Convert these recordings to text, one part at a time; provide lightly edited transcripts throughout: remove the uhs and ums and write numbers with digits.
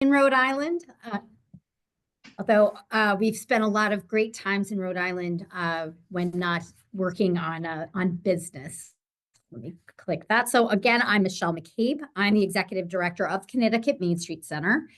in Rhode Island, although we've spent a lot of great times in Rhode Island when not working on business. Let me click that. So again, I'm Michelle McCabe. I'm the Executive Director of Connecticut Main Street Center.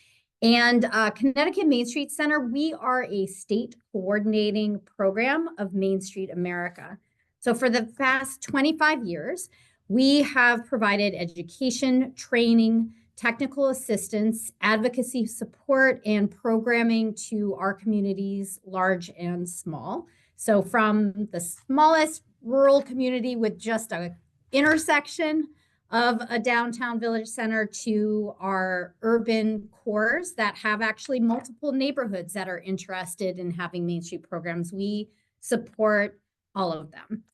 And Connecticut Main Street Center, we are a state coordinating program of Main Street America. So for the past 25 years, we have provided education, training, technical assistance, advocacy support, and programming to our communities, large and small. So from the smallest rural community with just a intersection of a downtown village center to our urban cores that have actually multiple neighborhoods that are interested in having Main Street programs. We support all of them.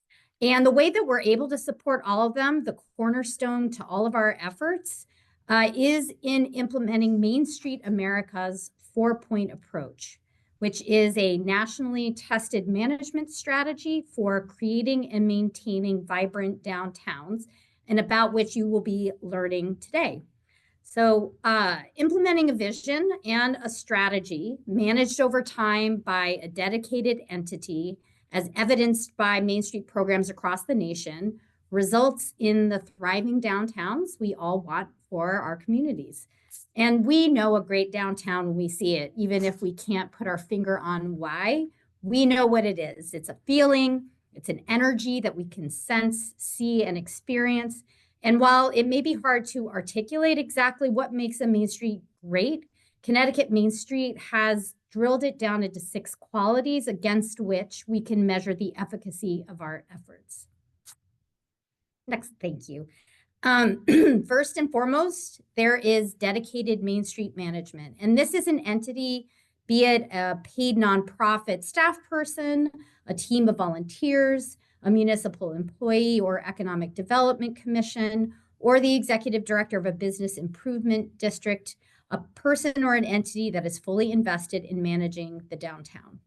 And the way that we're able to support all of them, the cornerstone to all of our efforts, is in implementing Main Street America's 4-point approach, which is a nationally tested management strategy for creating and maintaining vibrant downtowns, and about which you will be learning today. So implementing a vision and a strategy managed over time by a dedicated entity, as evidenced by Main Street programs across the nation, results in the thriving downtowns we all want for our communities. And we know a great downtown when we see it, even if we can't put our finger on why. We know what it is. It's a feeling, it's an energy that we can sense, see, and experience. And while it may be hard to articulate exactly what makes a Main Street great, Connecticut Main Street has drilled it down into 6 qualities against which we can measure the efficacy of our efforts. Next, thank you. First and foremost, there is dedicated Main Street management. And this is an entity, be it a paid nonprofit staff person, a team of volunteers, a municipal employee or economic development commission, or the executive director of a business improvement district, a person or an entity that is fully invested in managing the downtown.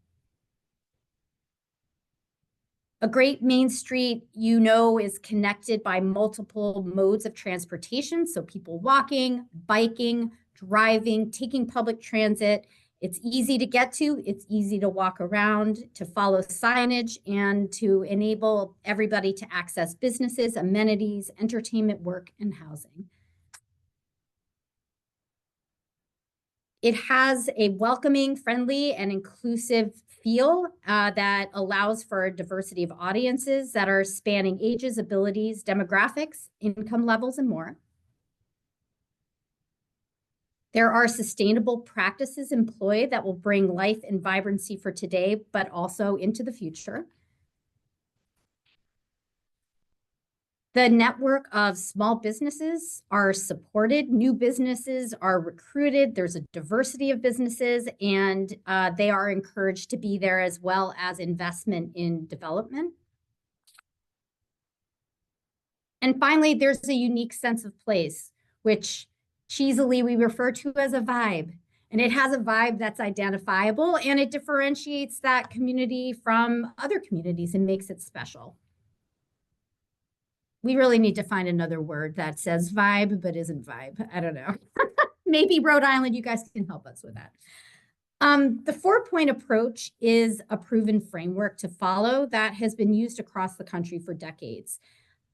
A great Main Street, you know, is connected by multiple modes of transportation. So people walking, biking, driving, taking public transit. It's easy to get to, it's easy to walk around, to follow signage, and to enable everybody to access businesses, amenities, entertainment, work, and housing. It has a welcoming, friendly, and inclusive feel that allows for a diversity of audiences that are spanning ages, abilities, demographics, income levels, and more. There are sustainable practices employed that will bring life and vibrancy for today, but also into the future. The network of small businesses are supported, new businesses are recruited, there's a diversity of businesses, and they are encouraged to be there, as well as investment in development. And finally, there's a unique sense of place, which cheesily we refer to as a vibe. And it has a vibe that's identifiable, and it differentiates that community from other communities and makes it special. We really need to find another word that says vibe, but isn't vibe. I don't know. Maybe Rhode Island, you guys can help us with that. The 4-point approach is a proven framework to follow that has been used across the country for decades.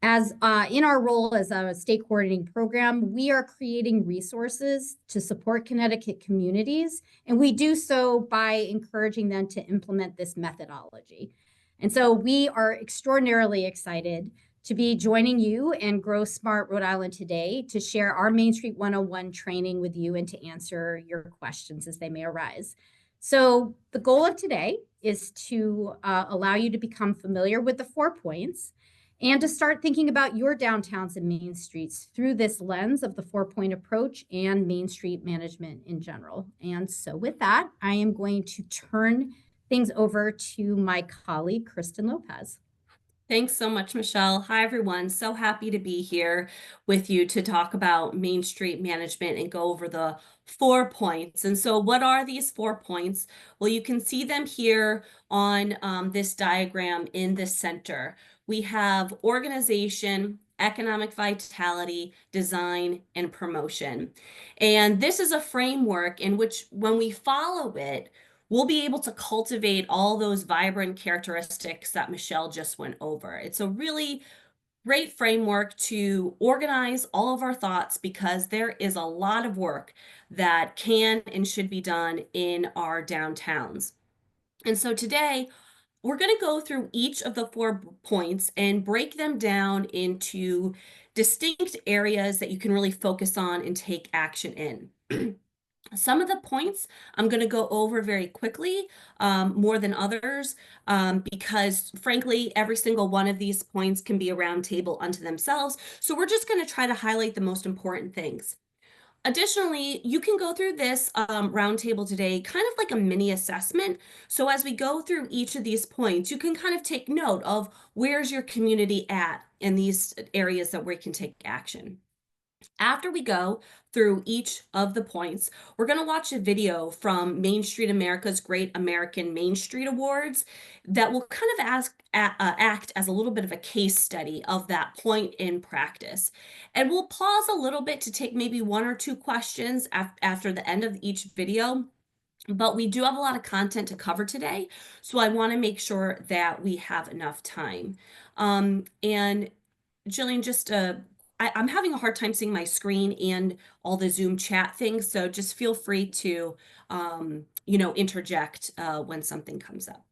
As in our role as a state coordinating program, we are creating resources to support Connecticut communities, and we do so by encouraging them to implement this methodology. And so we are extraordinarily excited to be joining you and Grow Smart Rhode Island today to share our Main Street 101 training with you and to answer your questions as they may arise. So the goal of today is to allow you to become familiar with the 4 points and to start thinking about your downtowns and main streets through this lens of the 4-point approach and Main Street management in general. And so with that, I am going to turn things over to my colleague, Kristen Lopez. Thanks so much, Michelle. Hi, everyone. So happy to be here with you to talk about Main Street management and go over the 4 points. And so what are these 4 points? Well, you can see them here on this diagram in the center. We have organization, economic vitality, design, and promotion. And this is a framework in which, when we follow it, we'll be able to cultivate all those vibrant characteristics that Michelle just went over. It's a really great framework to organize all of our thoughts because there is a lot of work that can and should be done in our downtowns. And so today, we're going to go through each of the 4 points and break them down into distinct areas that you can really focus on and take action in. Some of the points I'm going to go over very quickly, more than others, because frankly, every single one of these points can be a roundtable unto themselves. So we're just going to try to highlight the most important things. Additionally, you can go through this roundtable today, kind of like a mini assessment. So as we go through each of these points, you can kind of take note of where's your community at in these areas that we can take action. After we go through each of the points, we're going to watch a video from Main Street America's Great American Main Street Awards that will kind of act as a little bit of a case study of that point in practice. And we'll pause a little bit to take maybe 1 or 2 questions after the end of each video. But we do have a lot of content to cover today, so I want to make sure that we have enough time. And Jillian, just I'm having a hard time seeing my screen and all the Zoom chat things, so just feel free to, interject when something comes up.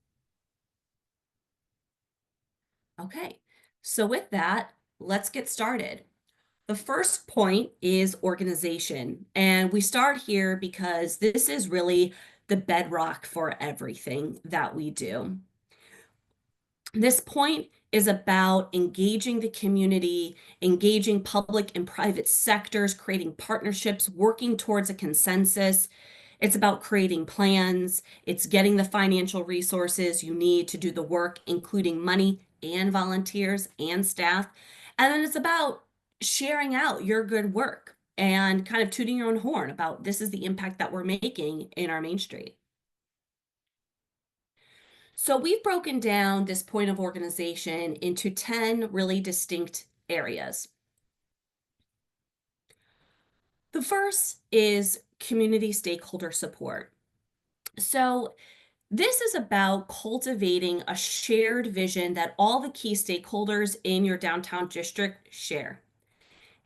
Okay, so with that, let's get started. The first point is organization, and we start here because this is really the bedrock for everything that we do. This point is about engaging the community, engaging public and private sectors, creating partnerships, working towards a consensus. It's about creating plans. It's getting the financial resources you need to do the work, including money and volunteers and staff. And then it's about sharing out your good work and kind of tooting your own horn about this is the impact that we're making in our Main Street. So we've broken down this point of organization into 10 really distinct areas. The first is community stakeholder support. So this is about cultivating a shared vision that all the key stakeholders in your downtown district share.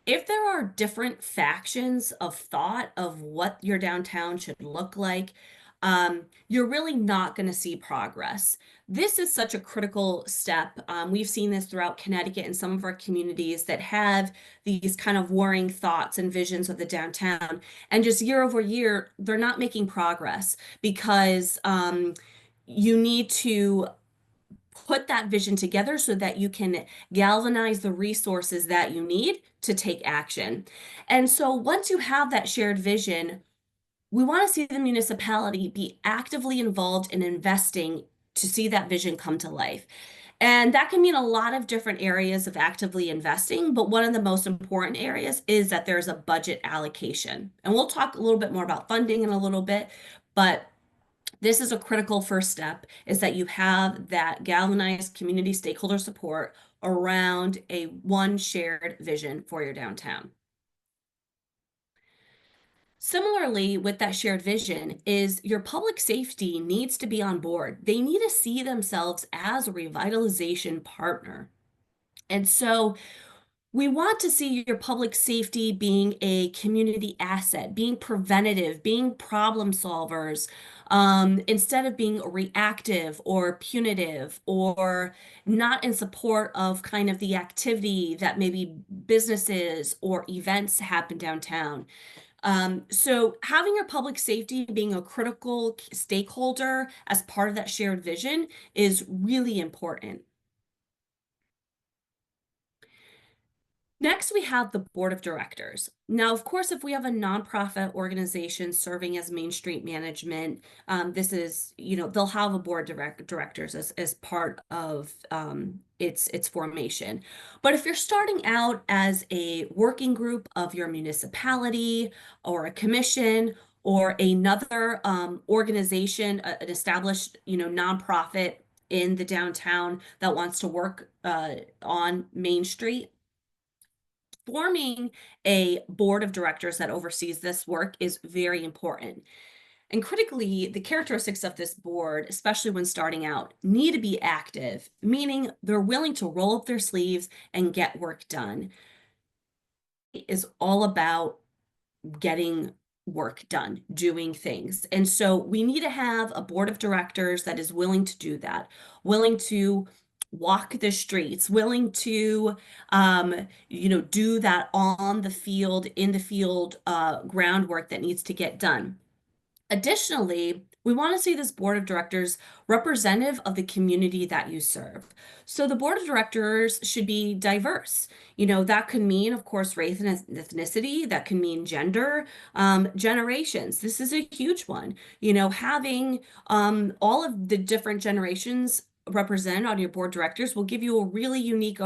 If there are different factions of thought of what your downtown should look like, you're really not going to see progress. This is such a critical step. We've seen this throughout Connecticut and some of our communities that have these kind of warring thoughts and visions of the downtown. And just year over year, they're not making progress because you need to put that vision together so that you can galvanize the resources that you need to take action. And so once you have that shared vision, we want to see the municipality be actively involved in investing to see that vision come to life. And that can mean a lot of different areas of actively investing, but one of the most important areas is that there's a budget allocation. And we'll talk a little bit more about funding in a little bit, but this is a critical first step, is that you have that galvanized community stakeholder support around one shared vision for your downtown. Similarly, with that shared vision is your public safety needs to be on board. They need to see themselves as a revitalization partner. And so we want to see your public safety being a community asset, being preventative, being problem solvers, instead of being reactive or punitive or not in support of kind of the activity that maybe businesses or events happen downtown. So having your public safety being a critical stakeholder as part of that shared vision is really important. Next, we have the board of directors. Now, of course, if we have a nonprofit organization serving as Main Street management, this is, they'll have a board directors as part of its formation. But if you're starting out as a working group of your municipality or a commission or another organization, an established, nonprofit in the downtown that wants to work on Main Street, forming a board of directors that oversees this work is very important. And critically, the characteristics of this board, especially when starting out, need to be active, meaning they're willing to roll up their sleeves and get work done. It is all about getting work done, doing things. And so we need to have a board of directors that is willing to do that, willing to walk the streets, willing to do that on the field, in the field groundwork that needs to get done. Additionally, we want to see this board of directors representative of the community that you serve. So the board of directors should be diverse. That could mean, of course, race and ethnicity. That can mean gender, generations. This is a huge one. Having all of the different generations represented on your board of directors will give you a really unique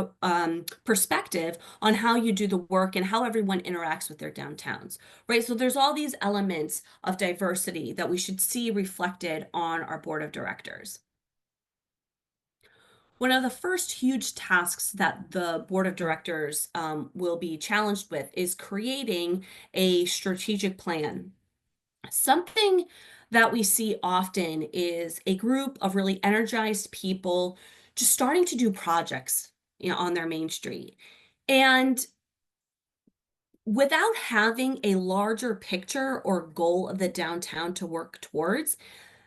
perspective on how you do the work and how everyone interacts with their downtowns, right? So there's all these elements of diversity that we should see reflected on our board of directors. One of the first huge tasks that the board of directors will be challenged with is creating a strategic plan. Something that we see often is a group of really energized people just starting to do projects, on their main street. And without having a larger picture or goal of the downtown to work towards,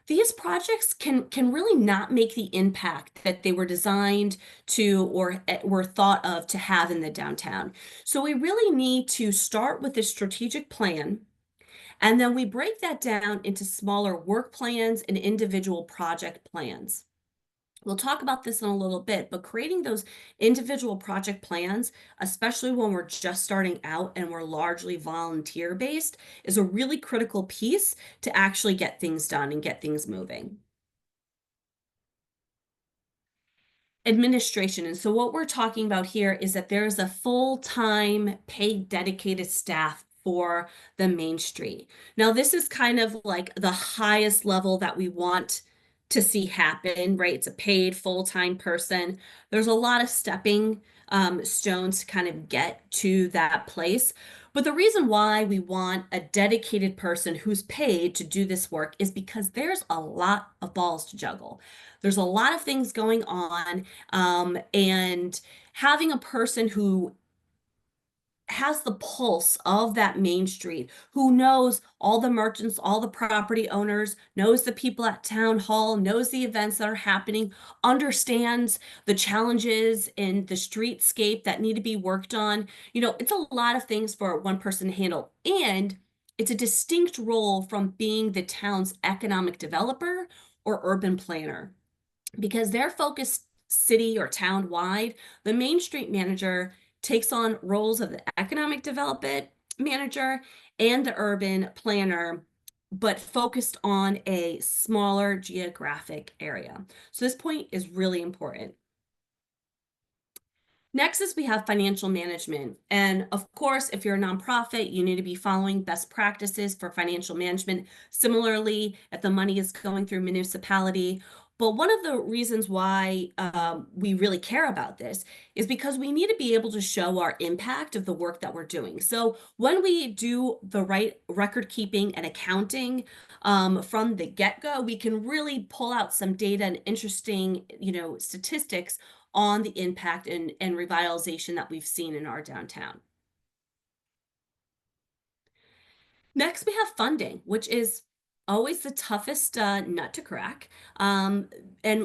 these projects can really not make the impact that they were designed to or were thought of to have in the downtown. So we really need to start with a strategic plan, and then we break that down into smaller work plans and individual project plans. We'll talk about this in a little bit, but creating those individual project plans, especially when we're just starting out and we're largely volunteer based, is a really critical piece to actually get things done and get things moving. Administration. And so what we're talking about here is that there's a full-time paid dedicated staff for the Main Street. Now, this is kind of like the highest level that we want to see happen, right? It's a paid full-time person. There's a lot of stepping stones to kind of get to that place. But the reason why we want a dedicated person who's paid to do this work is because there's a lot of balls to juggle. There's a lot of things going on, and having a person who has the pulse of that main street, who knows all the merchants, all the property owners, knows the people at town hall, knows the events that are happening, understands the challenges in the streetscape that need to be worked on. It's a lot of things for one person to handle. And it's a distinct role from being the town's economic developer or urban planner, because they're focused city or town wide. The Main Street manager takes on roles of the economic development manager and the urban planner, but focused on a smaller geographic area. So this point is really important. Next is we have financial management. And of course, if you're a nonprofit, you need to be following best practices for financial management. Similarly, if the money is going through municipality. But one of the reasons why we really care about this is because we need to be able to show our impact of the work that we're doing. So when we do the right record keeping and accounting from the get-go, we can really pull out some data and interesting, statistics on the impact and revitalization that we've seen in our downtown. Next, we have funding, which is always the toughest nut to crack. And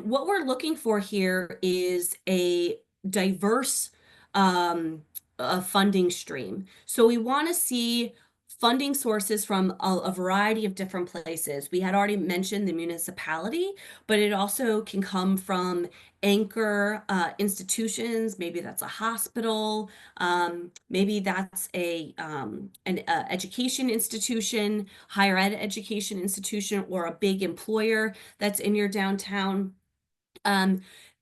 what we're looking for here is a diverse funding stream. So we want to see funding sources from a variety of different places. We had already mentioned the municipality, but it also can come from anchor institutions. Maybe that's a hospital. Maybe that's an education institution, higher ed education institution, or a big employer that's in your downtown.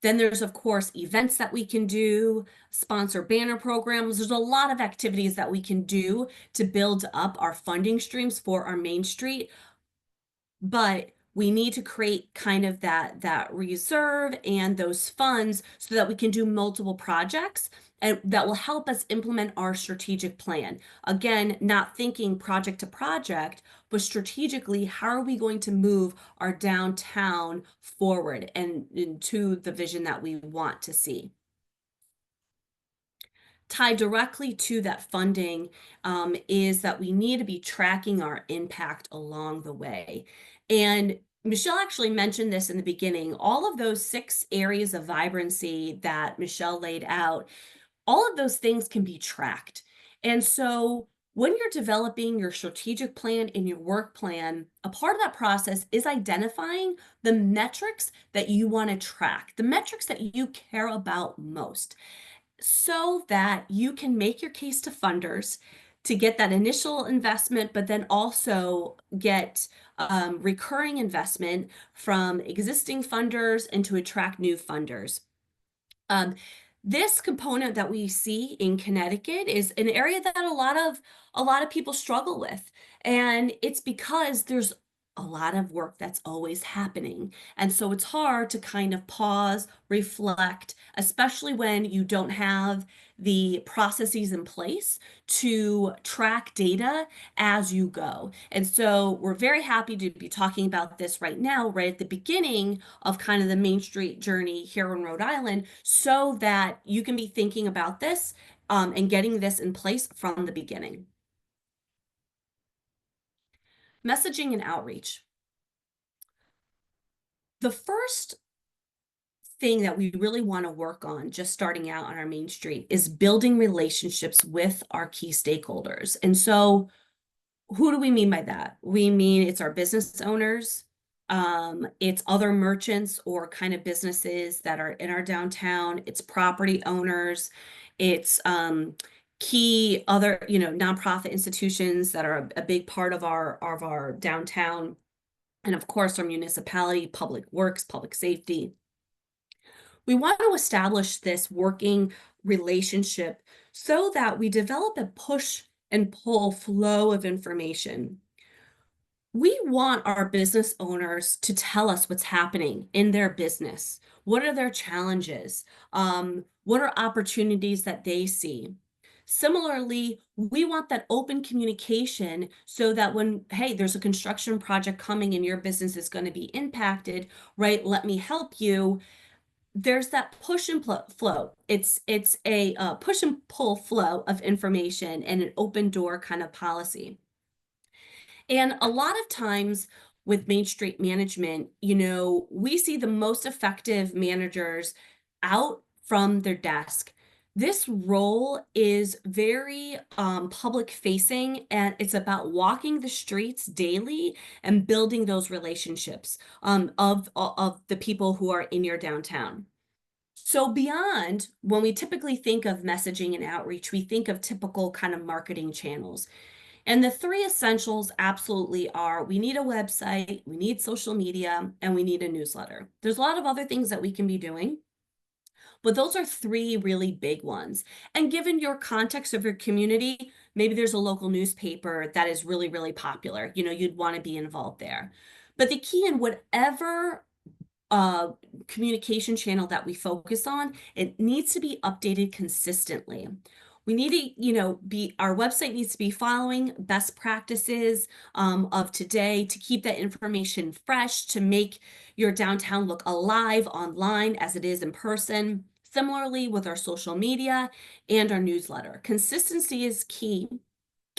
Then there's, of course, events that we can do, sponsor banner programs. There's a lot of activities that we can do to build up our funding streams for our Main Street. But we need to create kind of that reserve and those funds so that we can do multiple projects and that will help us implement our strategic plan. Again, not thinking project to project, but strategically, how are we going to move our downtown forward and into the vision that we want to see? Tied directly to that funding is that we need to be tracking our impact along the way. And Michelle actually mentioned this in the beginning. All of those 6 areas of vibrancy that Michelle laid out, all of those things can be tracked. And so when you're developing your strategic plan and your work plan, a part of that process is identifying the metrics that you want to track, the metrics that you care about most, so that you can make your case to funders to get that initial investment, but then also get recurring investment from existing funders and to attract new funders. Um, this component that we see in Connecticut is an area that a lot of people struggle with, and it's because there's a lot of work that's always happening. And so it's hard to kind of pause, reflect, especially when you don't have the processes in place to track data as you go. And so we're very happy to be talking about this right now, right at the beginning of kind of the Main Street journey here in Rhode Island, so that you can be thinking about this and getting this in place from the beginning. Messaging and outreach. The first thing that we really want to work on just starting out on our Main Street is building relationships with our key stakeholders. And so who do we mean by that? We mean it's our business owners, it's other merchants or kind of businesses that are in our downtown, it's property owners, it's key other, nonprofit institutions that are a big part of our downtown, and of course our municipality, public works, public safety. We want to establish this working relationship so that we develop a push and pull flow of information. We want our business owners to tell us what's happening in their business. What are their challenges? What are opportunities that they see? Similarly, we want that open communication so that when, hey, there's a construction project coming and your business is going to be impacted, right? Let me help you. There's that push and flow. It's a push and pull flow of information and an open door kind of policy. And a lot of times with Main Street management, we see the most effective managers out from their desk. This role is very public facing, and it's about walking the streets daily and building those relationships of the people who are in your downtown. So beyond when we typically think of messaging and outreach, we think of typical kind of marketing channels. And the 3 essentials absolutely are: we need a website, we need social media, and we need a newsletter. There's a lot of other things that we can be doing, but those are 3 really big ones. And given your context of your community, maybe there's a local newspaper that is really, really popular. You'd want to be involved there. But the key in whatever uh, communication channel that we focus on, it needs to be updated consistently. We need to, our website needs to be following best practices of today to keep that information fresh, to make your downtown look alive online as it is in person. Similarly with our social media and our newsletter. Consistency is key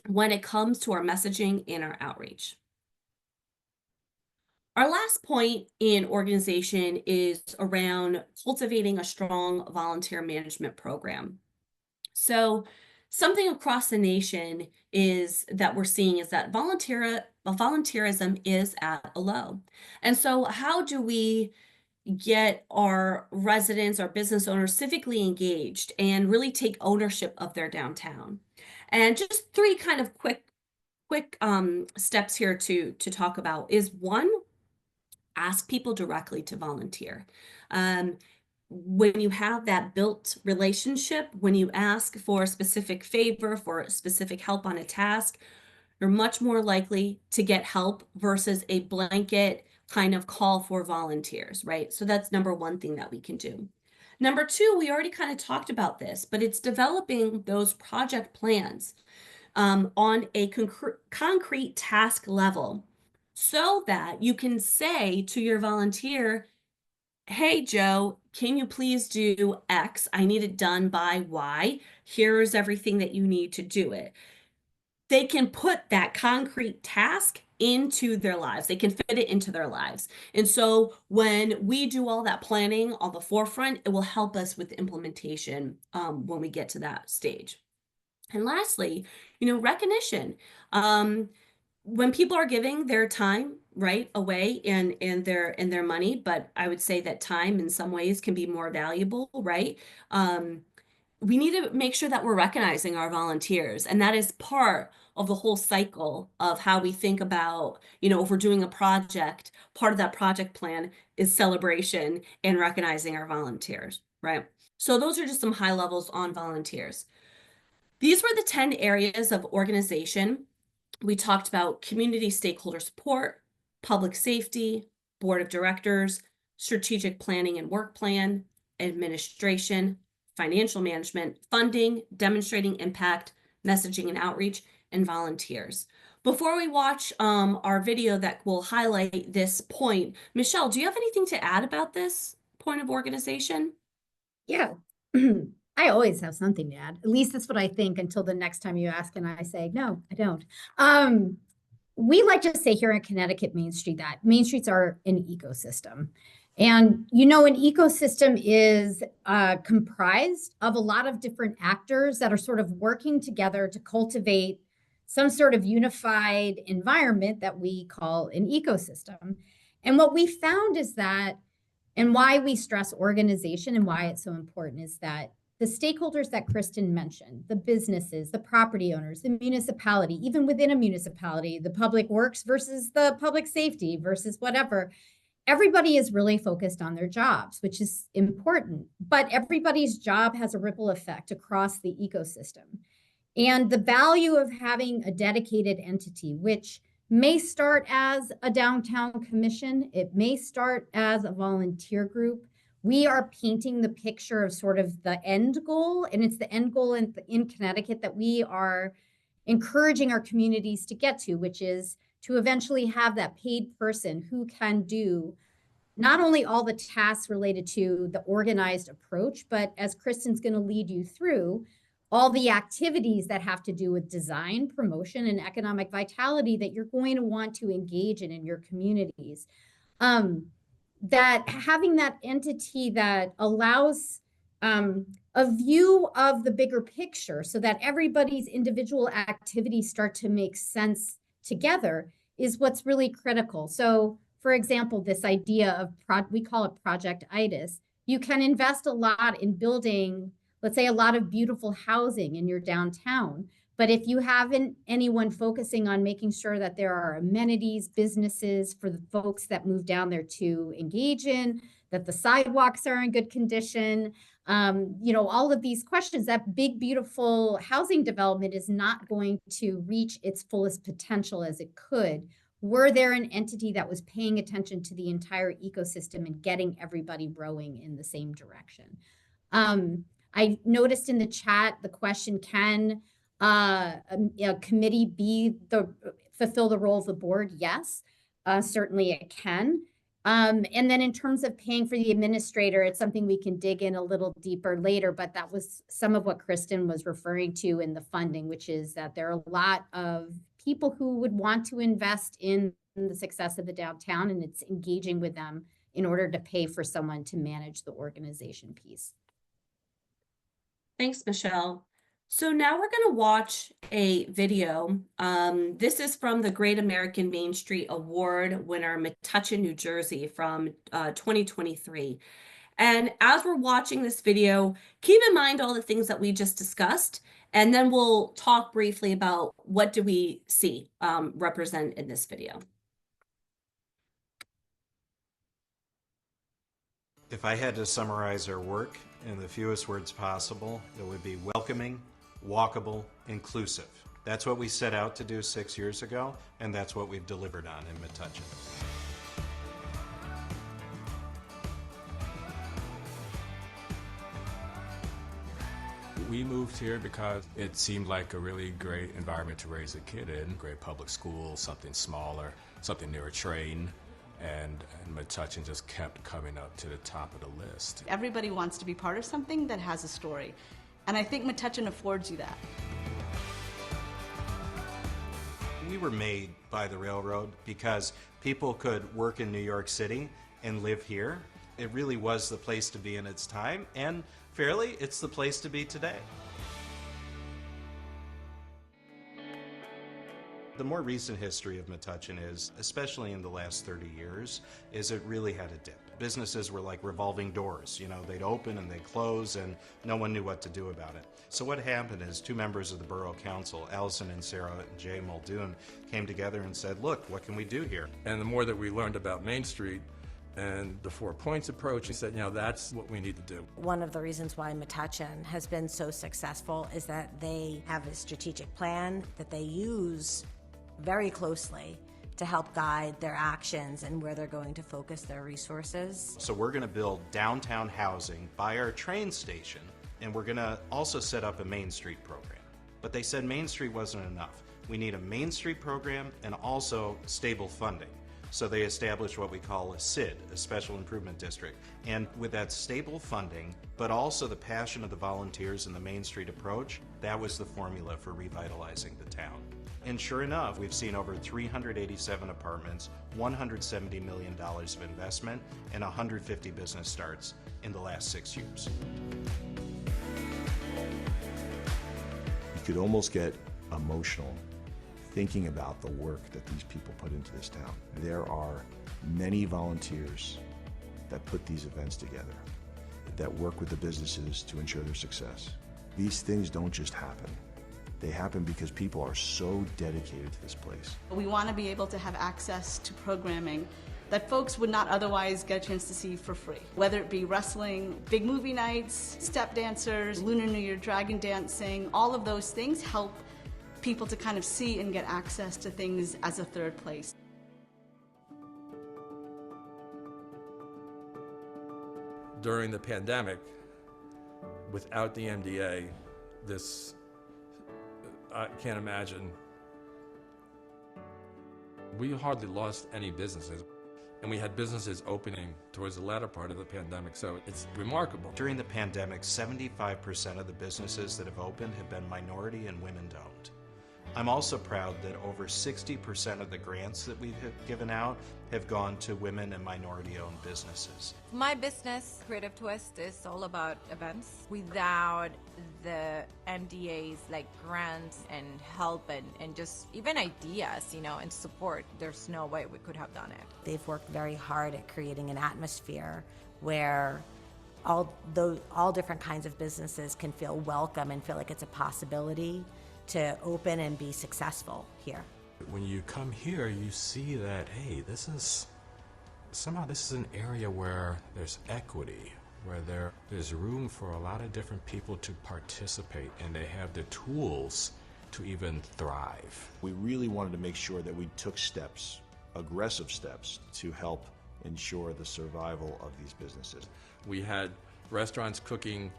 when it comes to our messaging and our outreach. Our last point in organization is around cultivating a strong volunteer management program. So something across the nation is that we're seeing is that volunteerism is at a low. And so how do we get our residents, our business owners civically engaged and really take ownership of their downtown? And just 3 kind of quick steps here to talk about is: 1, ask people directly to volunteer. When you have that built relationship, when you ask for a specific favor, for specific help on a task, you're much more likely to get help versus a blanket kind of call for volunteers, right? So that's number one thing that we can do. Number two, we already kind of talked about this, but it's developing those project plans on a concrete task level so that you can say to your volunteer, hey, Joe, can you please do X? I need it done by Y. Here's everything that you need to do it. They can put that concrete task into their lives. They can fit it into their lives. And so when we do all that planning on the forefront, it will help us with implementation when we get to that stage. And lastly, recognition. When people are giving their time right away and their money, but I would say that time in some ways can be more valuable, right? We need to make sure that we're recognizing our volunteers, and that is part of the whole cycle of how we think about, if we're doing a project, part of that project plan is celebration and recognizing our volunteers, right? So those are just some high levels on volunteers. These were the 10 areas of organization. We talked about community stakeholder support, public safety, board of directors, strategic planning and work plan, administration, financial management, funding, demonstrating impact, messaging and outreach, and volunteers. Before we watch our video that will highlight this point, Michelle, do you have anything to add about this point of organization? Yeah. I always have something to add. At least that's what I think until the next time you ask and I say, no, I don't. We like to say here in Connecticut Main Street that Main Streets are an ecosystem. And, an ecosystem is comprised of a lot of different actors that are sort of working together to cultivate some sort of unified environment that we call an ecosystem. And what we found is that, and why we stress organization and why it's so important, is that the stakeholders that Kristen mentioned, the businesses, the property owners, the municipality, even within a municipality, the public works versus the public safety versus whatever, everybody is really focused on their jobs, which is important, but everybody's job has a ripple effect across the ecosystem. And the value of having a dedicated entity, which may start as a downtown commission, it may start as a volunteer group. We are painting the picture of sort of the end goal, and it's the end goal in Connecticut that we are encouraging our communities to get to, which is to eventually have that paid person who can do not only all the tasks related to the organized approach, but as Kristen's going to lead you through, all the activities that have to do with design, promotion, and economic vitality that you're going to want to engage in your communities. That having that entity that allows a view of the bigger picture so that everybody's individual activities start to make sense together is what's really critical. So, for example, this idea of, we call it Project ITIS. You can invest a lot in building, let's say, a lot of beautiful housing in your downtown. But if you haven't anyone focusing on making sure that there are amenities, businesses for the folks that move down there to engage in, that the sidewalks are in good condition, all of these questions, that big, beautiful housing development is not going to reach its fullest potential as it could. Were there an entity that was paying attention to the entire ecosystem and getting everybody rowing in the same direction? I noticed in the chat the question, can a committee fulfill the role of the board? Yes, certainly it can. And then in terms of paying for the administrator, it's something we can dig in a little deeper later, but that was some of what Kristen was referring to in the funding, which is that there are a lot of people who would want to invest in the success of the downtown, and it's engaging with them in order to pay for someone to manage the organization piece. Thanks, Michelle. So now we're going to watch a video. This is from the Great American Main Street Award winner, Metuchen, New Jersey from 2023. And as we're watching this video, keep in mind all the things that we just discussed, and then we'll talk briefly about what do we see represent in this video. If I had to summarize our work in the fewest words possible, it would be welcoming, walkable, inclusive. That's what we set out to do 6 years ago, and that's what we've delivered on in Metuchen. We moved here because it seemed like a really great environment to raise a kid in. Great public school, something smaller, something near a train. And Metuchen just kept coming up to the top of the list. Everybody wants to be part of something that has a story. And I think Metuchen affords you that. We were made by the railroad because people could work in New York City and live here. It really was the place to be in its time, and fairly, it's the place to be today. The more recent history of Metuchen is, especially in the last 30 years, is it really had a dip. Businesses were like revolving doors. You know, they'd open and they'd close and no one knew what to do about it. So what happened is two members of the Borough Council, Allison and Sarah and Jay Muldoon, came together and said, look, what can we do here? And the more that we learned about Main Street and the 4 points approach, we said, you know, that's what we need to do. One of the reasons why Metuchen has been so successful is that they have a strategic plan that they use very closely to help guide their actions and where they're going to focus their resources. So we're going to build downtown housing by our train station, and we're going to also set up a Main Street program. But they said Main Street wasn't enough. We need a Main Street program and also stable funding. So they established what we call a SID, a Special Improvement District. And with that stable funding, but also the passion of the volunteers and the Main Street approach, that was the formula for revitalizing the town. And sure enough, we've seen over 387 apartments, $170 million of investment, and 150 business starts in the last 6 years. You could almost get emotional thinking about the work that these people put into this town. There are many volunteers that put these events together, that work with the businesses to ensure their success. These things don't just happen. They happen because people are so dedicated to this place. We want to be able to have access to programming that folks would not otherwise get a chance to see for free. Whether it be wrestling, big movie nights, step dancers, Lunar New Year dragon dancing, all of those things help people to kind of see and get access to things as a third place. During the pandemic, without the MDA, I can't imagine. We hardly lost any businesses, and we had businesses opening towards the latter part of the pandemic, so it's remarkable. During the pandemic, 75% of the businesses that have opened have been minority and women-owned. I'm also proud that over 60% of the grants that we've given out have gone to women and minority-owned businesses. My business, Creative Twist, is all about events. Without the MDA's like grants and help and just even ideas, you know, and support, there's no way we could have done it. They've worked very hard at creating an atmosphere where all different kinds of businesses can feel welcome and feel like it's a possibility to open and be successful here. When you come here, you see that, hey, this is an area where there's equity, where there's room for a lot of different people to participate, and they have the tools to even thrive. We really wanted to make sure that we took steps, aggressive steps, to help ensure the survival of these businesses. We had restaurants cooking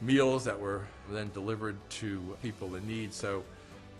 meals that were then delivered to people in need. So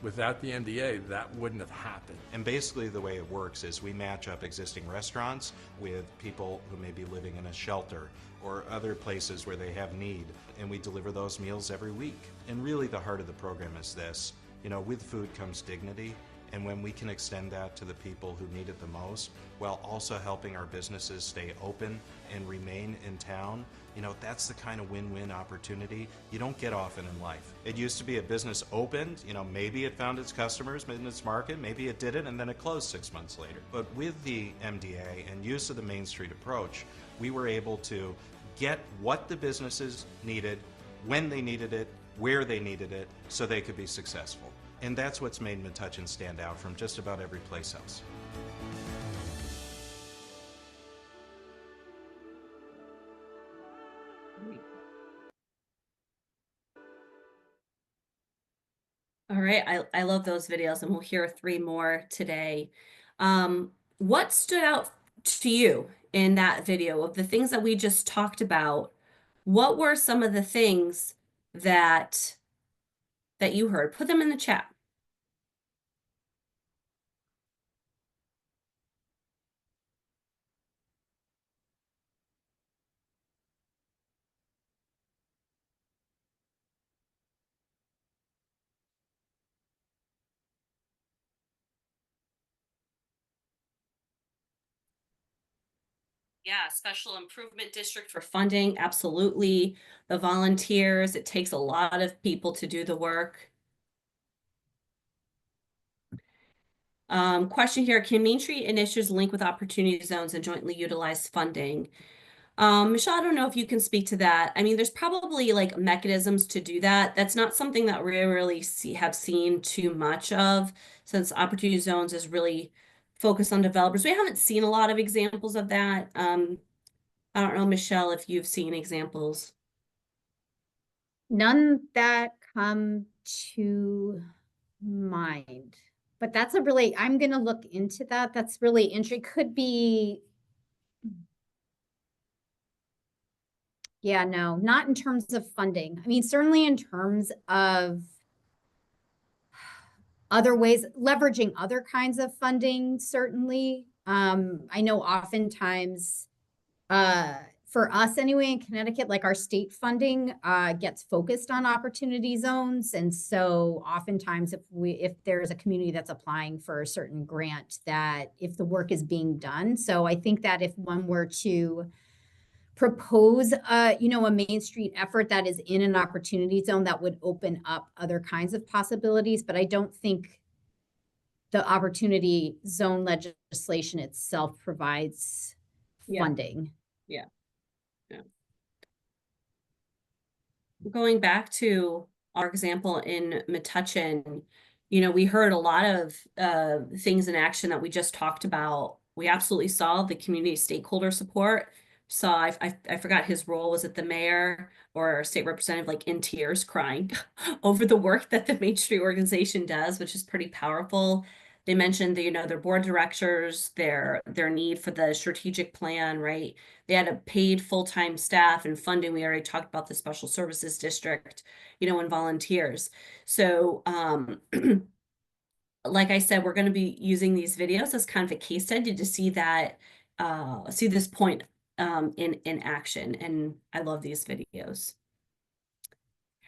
without the MDA, that wouldn't have happened. And basically the way it works is we match up existing restaurants with people who may be living in a shelter or other places where they have need, and we deliver those meals every week. And really the heart of the program is this, you know, with food comes dignity, and when we can extend that to the people who need it the most, while also helping our businesses stay open and remain in town, you know, that's the kind of win-win opportunity you don't get often in life. It used to be a business opened, you know, maybe it found its customers in its market, maybe it didn't, and then it closed 6 months later. But with the MDA and use of the Main Street approach, we were able to get what the businesses needed, when they needed it, where they needed it, so they could be successful. And that's what's made Metuchen stand out from just about every place else. All right, I love those videos, and we'll hear 3 more today. What stood out to you in that video of the things that we just talked about? What were some of the things that you heard. Put them in the chat. Yeah, special improvement district for funding, absolutely. The volunteers, it takes a lot of people to do the work. Question here, can Main Street initiatives link with opportunity zones and jointly utilize funding? Michelle, I don't know if you can speak to that. I mean, there's probably like mechanisms to do that. That's not something that we really have seen too much of, since opportunity zones is really focused on developers. We haven't seen a lot of examples of that. I don't know, Michelle, if you've seen examples. None that come to mind. But that's a really, I'm going to look into that. That's really interesting. Could be, yeah, no, not in terms of funding. I mean, certainly in terms of other ways, leveraging other kinds of funding, certainly. I know oftentimes, for us anyway in Connecticut, like our state funding gets focused on opportunity zones. And so oftentimes if there's a community that's applying for a certain grant, that if the work is being done. So I think that if one were to propose a Main Street effort that is in an opportunity zone, that would open up other kinds of possibilities. But I don't think the opportunity zone legislation itself provides funding. Yeah. Going back to our example in Metuchen, we heard a lot of things in action that we just talked about. We absolutely saw the community stakeholder support. I forgot his role. Was it the mayor or state representative, like in tears crying over the work that the Main Street organization does, which is pretty powerful. They mentioned their board of directors, their need for the strategic plan, right? They had a paid full-time staff and funding. We already talked about the special services district, and volunteers. So, like I said, we're going to be using these videos as kind of a case study to see that, see this point in action. And I love these videos.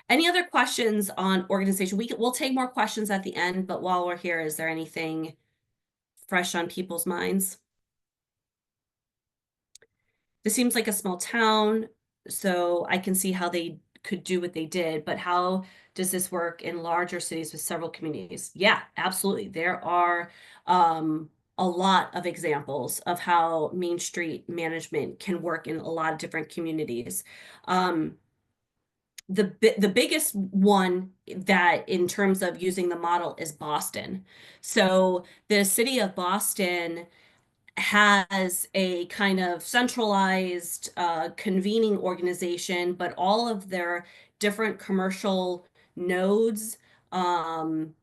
Any other questions on organization? We'll take more questions at the end, but while we're here, is there anything fresh on people's minds? This seems like a small town, so I can see how they could do what they did, but how does this work in larger cities with several communities? Yeah, absolutely. There are a lot of examples of how Main Street management can work in a lot of different communities. The biggest one that in terms of using the model is Boston. So the city of Boston has a kind of centralized convening organization, but all of their different commercial nodes and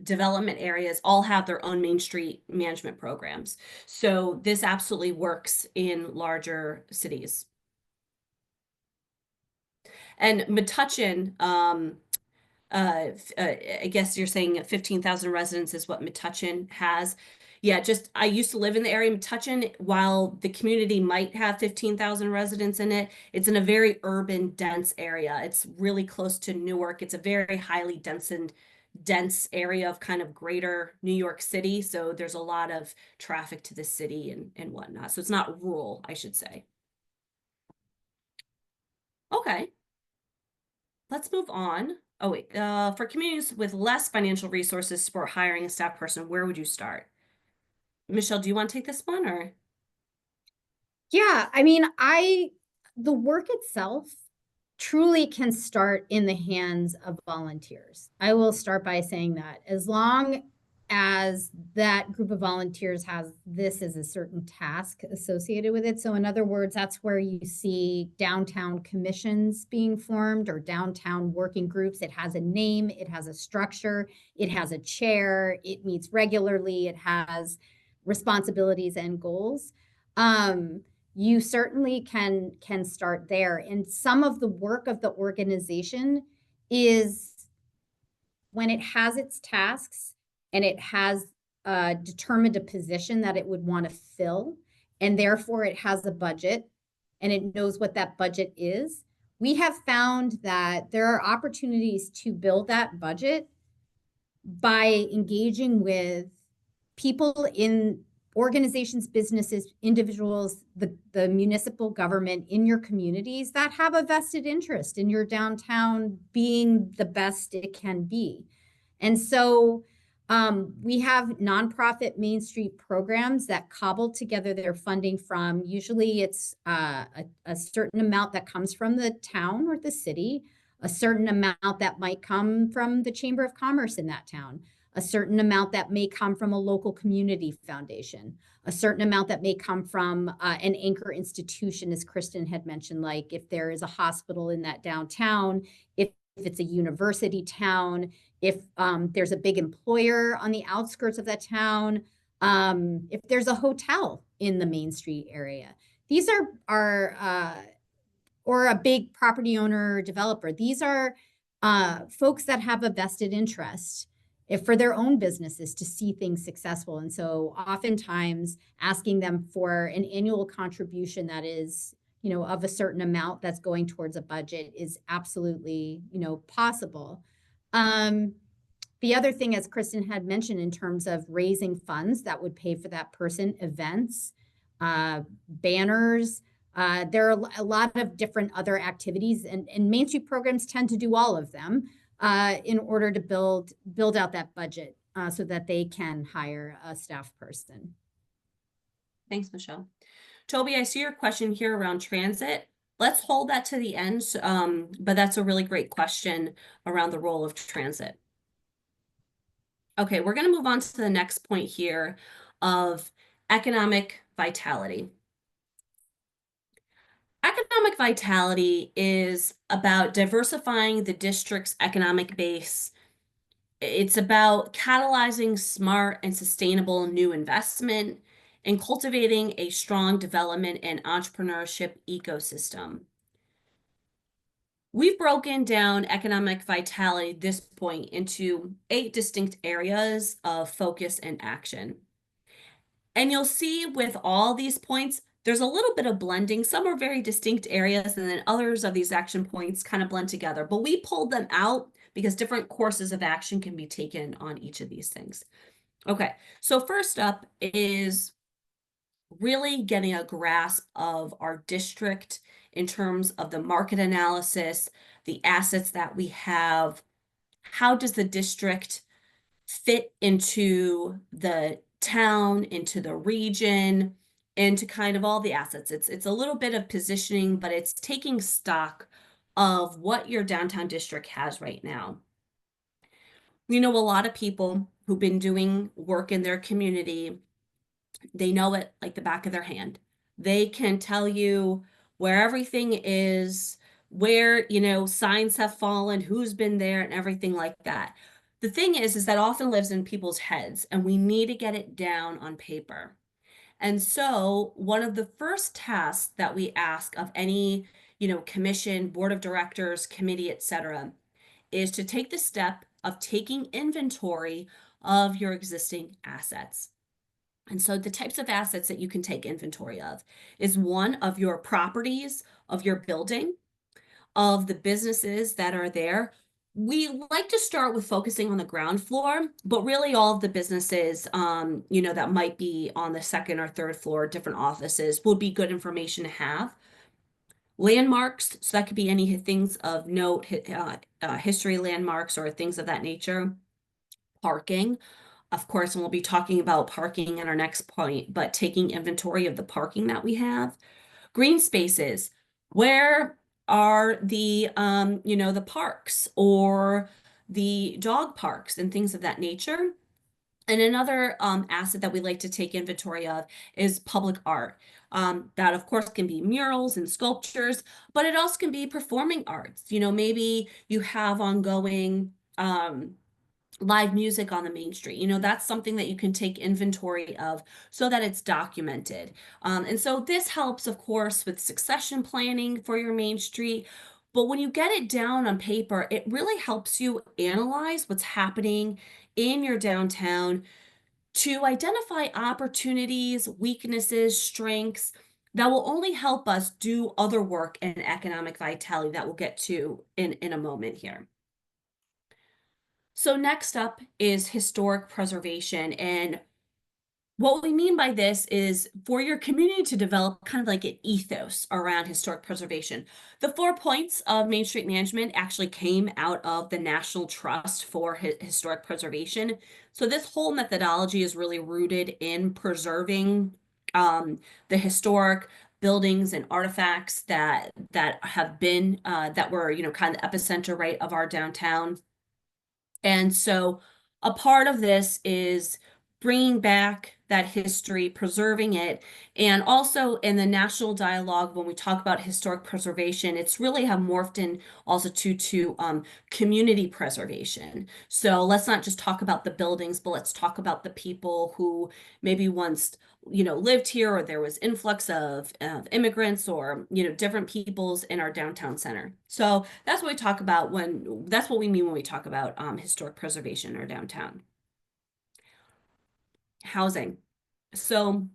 development areas all have their own Main Street management programs. So this absolutely works in larger cities. And Metuchen, I guess you're saying 15,000 residents is what Metuchen has. Yeah, I used to live in the area of Metuchen. While the community might have 15,000 residents in it, it's in a very urban, dense area. It's really close to Newark. It's a very highly dense area of kind of greater New York City. So there's a lot of traffic to the city and whatnot. So it's not rural, I should say. Okay. Let's move on. Oh, wait. For communities with less financial resources for hiring a staff person, where would you start? Michelle, do you want to take this one or? Yeah, I mean, the work itself truly can start in the hands of volunteers. I will start by saying that as long as that group of volunteers has this as a certain task associated with it. So in other words, that's where you see downtown commissions being formed or downtown working groups. It has a name, it has a structure, it has a chair, it meets regularly, it has responsibilities and goals. you certainly can start there. And some of the work of the organization is when it has its tasks and it has determined a position that it would want to fill, and therefore it has a budget and it knows what that budget is. We have found that there are opportunities to build that budget by engaging with people in organizations, businesses, individuals, the municipal government in your communities that have a vested interest in your downtown being the best it can be. And so we have nonprofit Main Street programs that cobble together their funding from, usually it's a certain amount that comes from the town or the city, a certain amount that might come from the Chamber of Commerce in that town, a certain amount that may come from a local community foundation, a certain amount that may come from an anchor institution, as Kristen had mentioned, like if there is a hospital in that downtown, if it's a university town, if there's a big employer on the outskirts of that town, if there's a hotel in the Main Street area. These are or a big property owner or developer. These are folks that have a vested interest for their own businesses to see things successful. And so oftentimes asking them for an annual contribution that is, of a certain amount that's going towards a budget is absolutely, possible. The other thing, as Kristen had mentioned, in terms of raising funds that would pay for that person, events, banners, there are a lot of different other activities, and Main Street programs tend to do all of them in order to build out that budget so that they can hire a staff person. Thanks, Michelle. Toby, I see your question here around transit. Let's hold that to the end, but that's a really great question around the role of transit. Okay, we're going to move on to the next point here of economic vitality. Economic vitality is about diversifying the district's economic base. It's about catalyzing smart and sustainable new investment and cultivating a strong development and entrepreneurship ecosystem. We've broken down economic vitality at this point into 8 distinct areas of focus and action. And you'll see with all these points, there's a little bit of blending. Some are very distinct areas, and then others of these action points kind of blend together. But we pulled them out because different courses of action can be taken on each of these things. Okay, so first up is really getting a grasp of our district in terms of the market analysis, the assets that we have. How does the district fit into the town, into the region, into kind of all the assets? It's a little bit of positioning, but it's taking stock of what your downtown district has right now. A lot of people who've been doing work in their community, they know it like the back of their hand. They can tell you where everything is, where, signs have fallen, who's been there, and everything like that. The thing is that often lives in people's heads, and we need to get it down on paper. And so one of the first tasks that we ask of any, commission, board of directors, committee, etc., is to take the step of taking inventory of your existing assets. And so the types of assets that you can take inventory of is one of your properties, of your building, of the businesses that are there. We like to start with focusing on the ground floor, but really all of the businesses, that might be on the second or third floor, different offices, would be good information to have. Landmarks, so that could be any things of note, history landmarks or things of that nature. Parking, of course, and we'll be talking about parking in our next point, but taking inventory of the parking that we have. Green spaces, where are the, the parks or the dog parks and things of that nature. And another asset that we like to take inventory of is public art. That, of course, can be murals and sculptures, but it also can be performing arts. Maybe you have ongoing live music on the main street. You know, that's something that you can take inventory of so that it's documented. And so this helps, of course, with succession planning for your main street. But when you get it down on paper, it really helps you analyze what's happening in your downtown to identify opportunities, weaknesses, strengths that will only help us do other work in economic vitality that we'll get to in a moment here. So next up is historic preservation. And what we mean by this is for your community to develop kind of like an ethos around historic preservation. The 4 points of Main Street Management actually came out of the National Trust for Historic Preservation. So this whole methodology is really rooted in preserving the historic buildings and artifacts that have been that were, you know, kind of the epicenter, right, of our downtown. And so a part of this is bringing back that history, preserving it, and also in the national dialogue, when we talk about historic preservation, it's really have morphed in also to community preservation. So let's not just talk about the buildings, but let's talk about the people who maybe once, you know, lived here, or there was influx of immigrants, or, you know, different peoples in our downtown center. So that's what we talk about that's what we mean when we talk about historic preservation in our downtown. Housing. So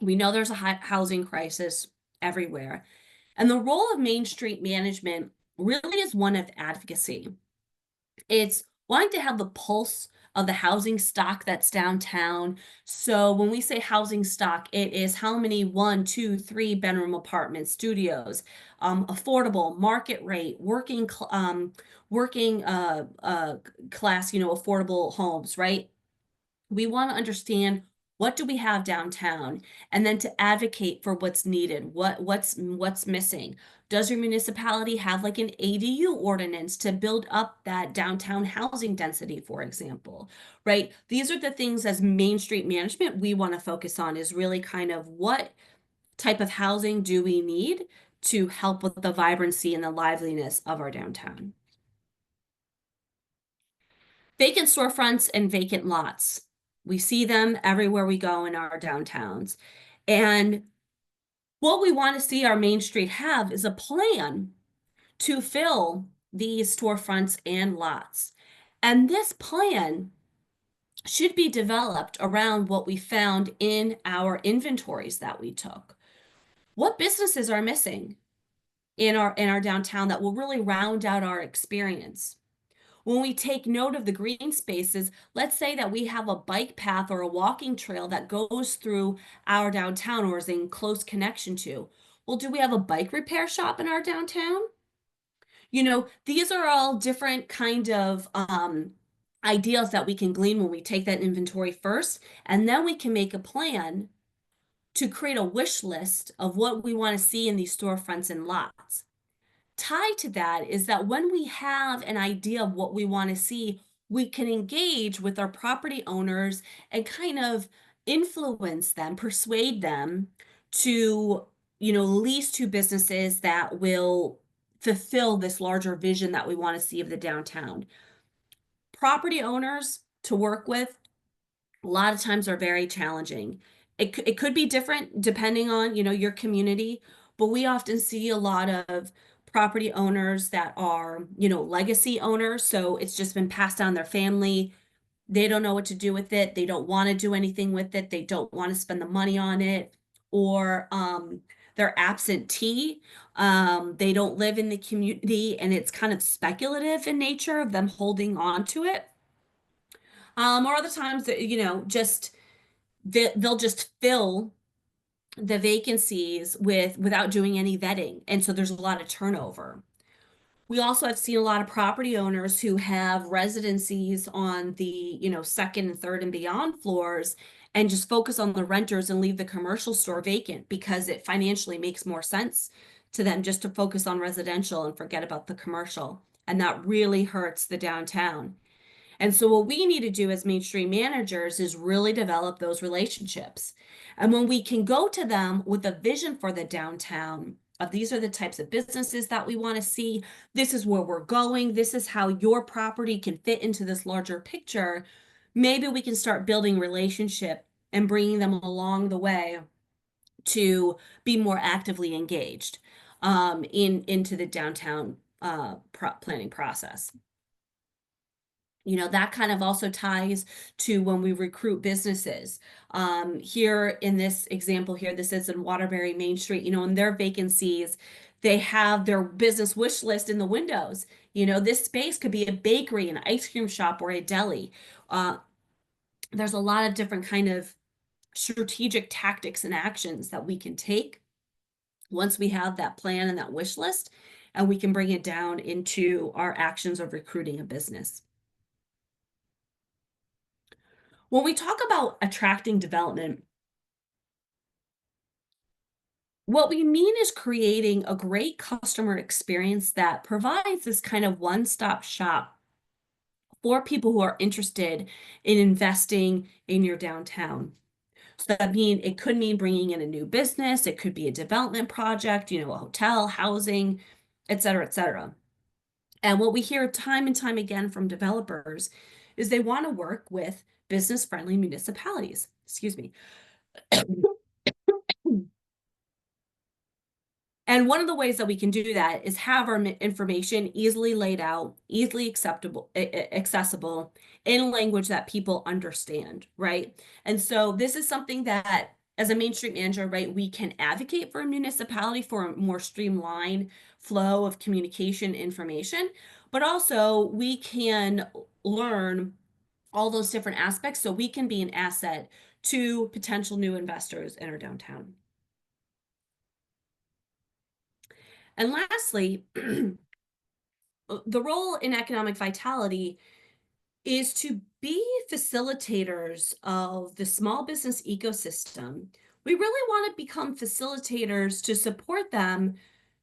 we know there's a housing crisis everywhere. And the role of Main Street Management really is one of advocacy. It's wanting to have the pulse of the housing stock that's downtown. So when we say housing stock, it is how many 1, 2, 3 bedroom apartments, studios, affordable, market rate, working class, you know, affordable homes, right? We want to understand, what do we have downtown, and then to advocate for what's needed, what's missing. Does your municipality have like an ADU ordinance to build up that downtown housing density, for example, right? These are the things as Main Street Management we want to focus on, is really kind of what type of housing do we need to help with the vibrancy and the liveliness of our downtown. Vacant storefronts and vacant lots. We see them everywhere we go in our downtowns. And what we want to see our Main Street have is a plan to fill these storefronts and lots. And this plan should be developed around what we found in our inventories that we took. What businesses are missing in our downtown that will really round out our experience? When we take note of the green spaces, let's say that we have a bike path or a walking trail that goes through our downtown or is in close connection to. Well, do we have a bike repair shop in our downtown? You know, these are all different kind of ideas that we can glean when we take that inventory first, and then we can make a plan to create a wish list of what we want to see in these storefronts and lots. Tied to that is that when we have an idea of what we want to see, we can engage with our property owners and kind of influence them, persuade them to, you know, lease to businesses that will fulfill this larger vision that we want to see of the downtown. Property owners to work with, a lot of times are very challenging. It could be different depending on, you know, your community, but we often see a lot of property owners that are, you know, legacy owners. So it's just been passed down their family. They don't know what to do with it. They don't want to do anything with it. They don't want to spend the money on it, or they're absentee. They don't live in the community, and it's kind of speculative in nature of them holding on to it. Or other times, you know, just they'll just fill the vacancies without doing any vetting. And so there's a lot of turnover. We also have seen a lot of property owners who have residencies on the, you know, second and third and beyond floors, and just focus on the renters and leave the commercial store vacant because it financially makes more sense to them just to focus on residential and forget about the commercial. And that really hurts the downtown. And so what we need to do as Main Street managers is really develop those relationships. And when we can go to them with a vision for the downtown, these are the types of businesses that we want to see. This is where we're going. This is how your property can fit into this larger picture. Maybe we can start building relationship and bringing them along the way to be more actively engaged into the downtown planning process. You know, that kind of also ties to when we recruit businesses. Here in this example here, this is in Waterbury Main Street, you know, in their vacancies, they have their business wish list in the windows. You know, this space could be a bakery, an ice cream shop, or a deli. There's a lot of different kind of strategic tactics and actions that we can take once we have that plan and that wish list, and we can bring it down into our actions of recruiting a business. When we talk about attracting development, what we mean is creating a great customer experience that provides this kind of one-stop shop for people who are interested in investing in your downtown. So it could mean bringing in a new business, it could be a development project, you know, a hotel, housing, et cetera, et cetera. And what we hear time and time again from developers is they want to work with business-friendly municipalities. Excuse me. And one of the ways that we can do that is have our information easily laid out, easily accessible in language that people understand, right? And so this is something that, as a Main Street manager, right, we can advocate for a municipality for a more streamlined flow of communication information, but also we can learn all those different aspects so we can be an asset to potential new investors in our downtown. And lastly, the role in economic vitality is to be facilitators of the small business ecosystem. We really want to become facilitators to support them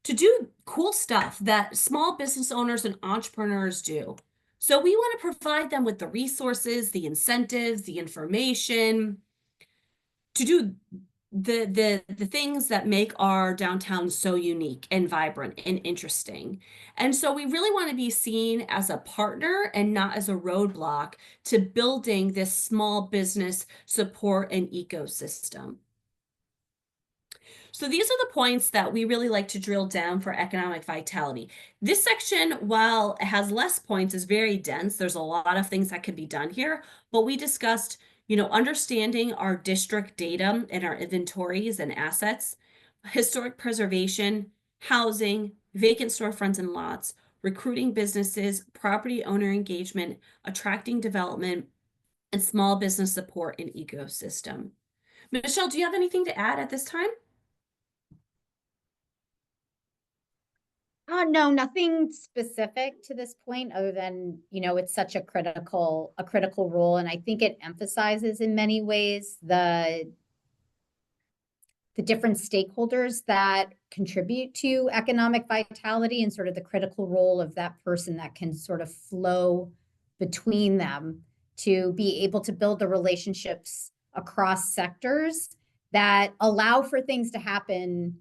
to do cool stuff that small business owners and entrepreneurs do. So we want to provide them with the resources, the incentives, the information to do the things that make our downtown so unique and vibrant and interesting. And so we really want to be seen as a partner and not as a roadblock to building this small business support and ecosystem. So these are the points that we really like to drill down for economic vitality. This section, while it has less points, is very dense. There's a lot of things that could be done here, but we discussed, you know, understanding our district data and our inventories and assets, historic preservation, housing, vacant storefronts and lots, recruiting businesses, property owner engagement, attracting development, and small business support and ecosystem. Michelle, do you have anything to add at this time? No, nothing specific to this point other than, you know, it's such a critical role. And I think it emphasizes in many ways the different stakeholders that contribute to economic vitality and sort of the critical role of that person that can sort of flow between them to be able to build the relationships across sectors that allow for things to happen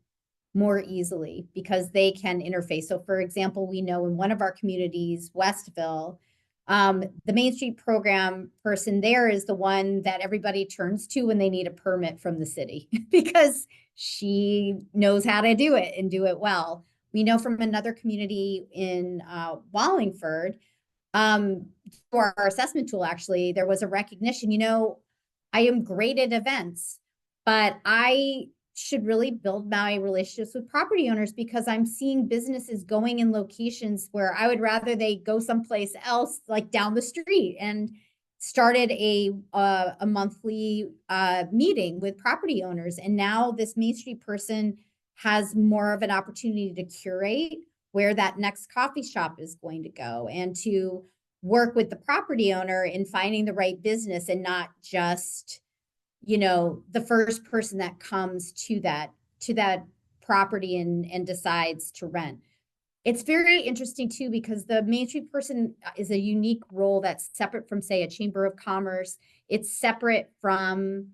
more easily because they can interface. So for example, we know in one of our communities, Westville, the Main Street program person there is the one that everybody turns to when they need a permit from the city because she knows how to do it and do it well. We know from another community in Wallingford, for our assessment tool, actually, there was a recognition, you know, I am great at events, but I should really build my relationships with property owners because I'm seeing businesses going in locations where I would rather they go someplace else, like down the street, and started a monthly meeting with property owners. And now this Main Street person has more of an opportunity to curate where that next coffee shop is going to go and to work with the property owner in finding the right business and not just, you know, the first person that comes to that property and decides to rent. It's very interesting too, because the Main Street person is a unique role that's separate from, say, a chamber of commerce. It's separate from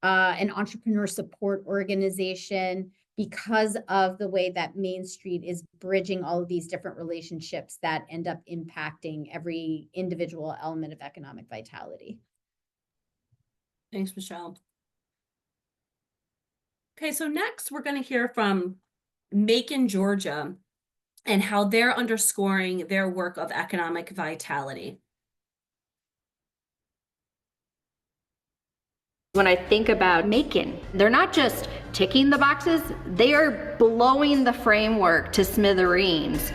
an entrepreneur support organization because of the way that Main Street is bridging all of these different relationships that end up impacting every individual element of economic vitality. Thanks, Michelle. Okay, so next we're going to hear from Macon, Georgia, and how they're underscoring their work of economic vitality. When I think about Macon, they're not just ticking the boxes, they are blowing the framework to smithereens.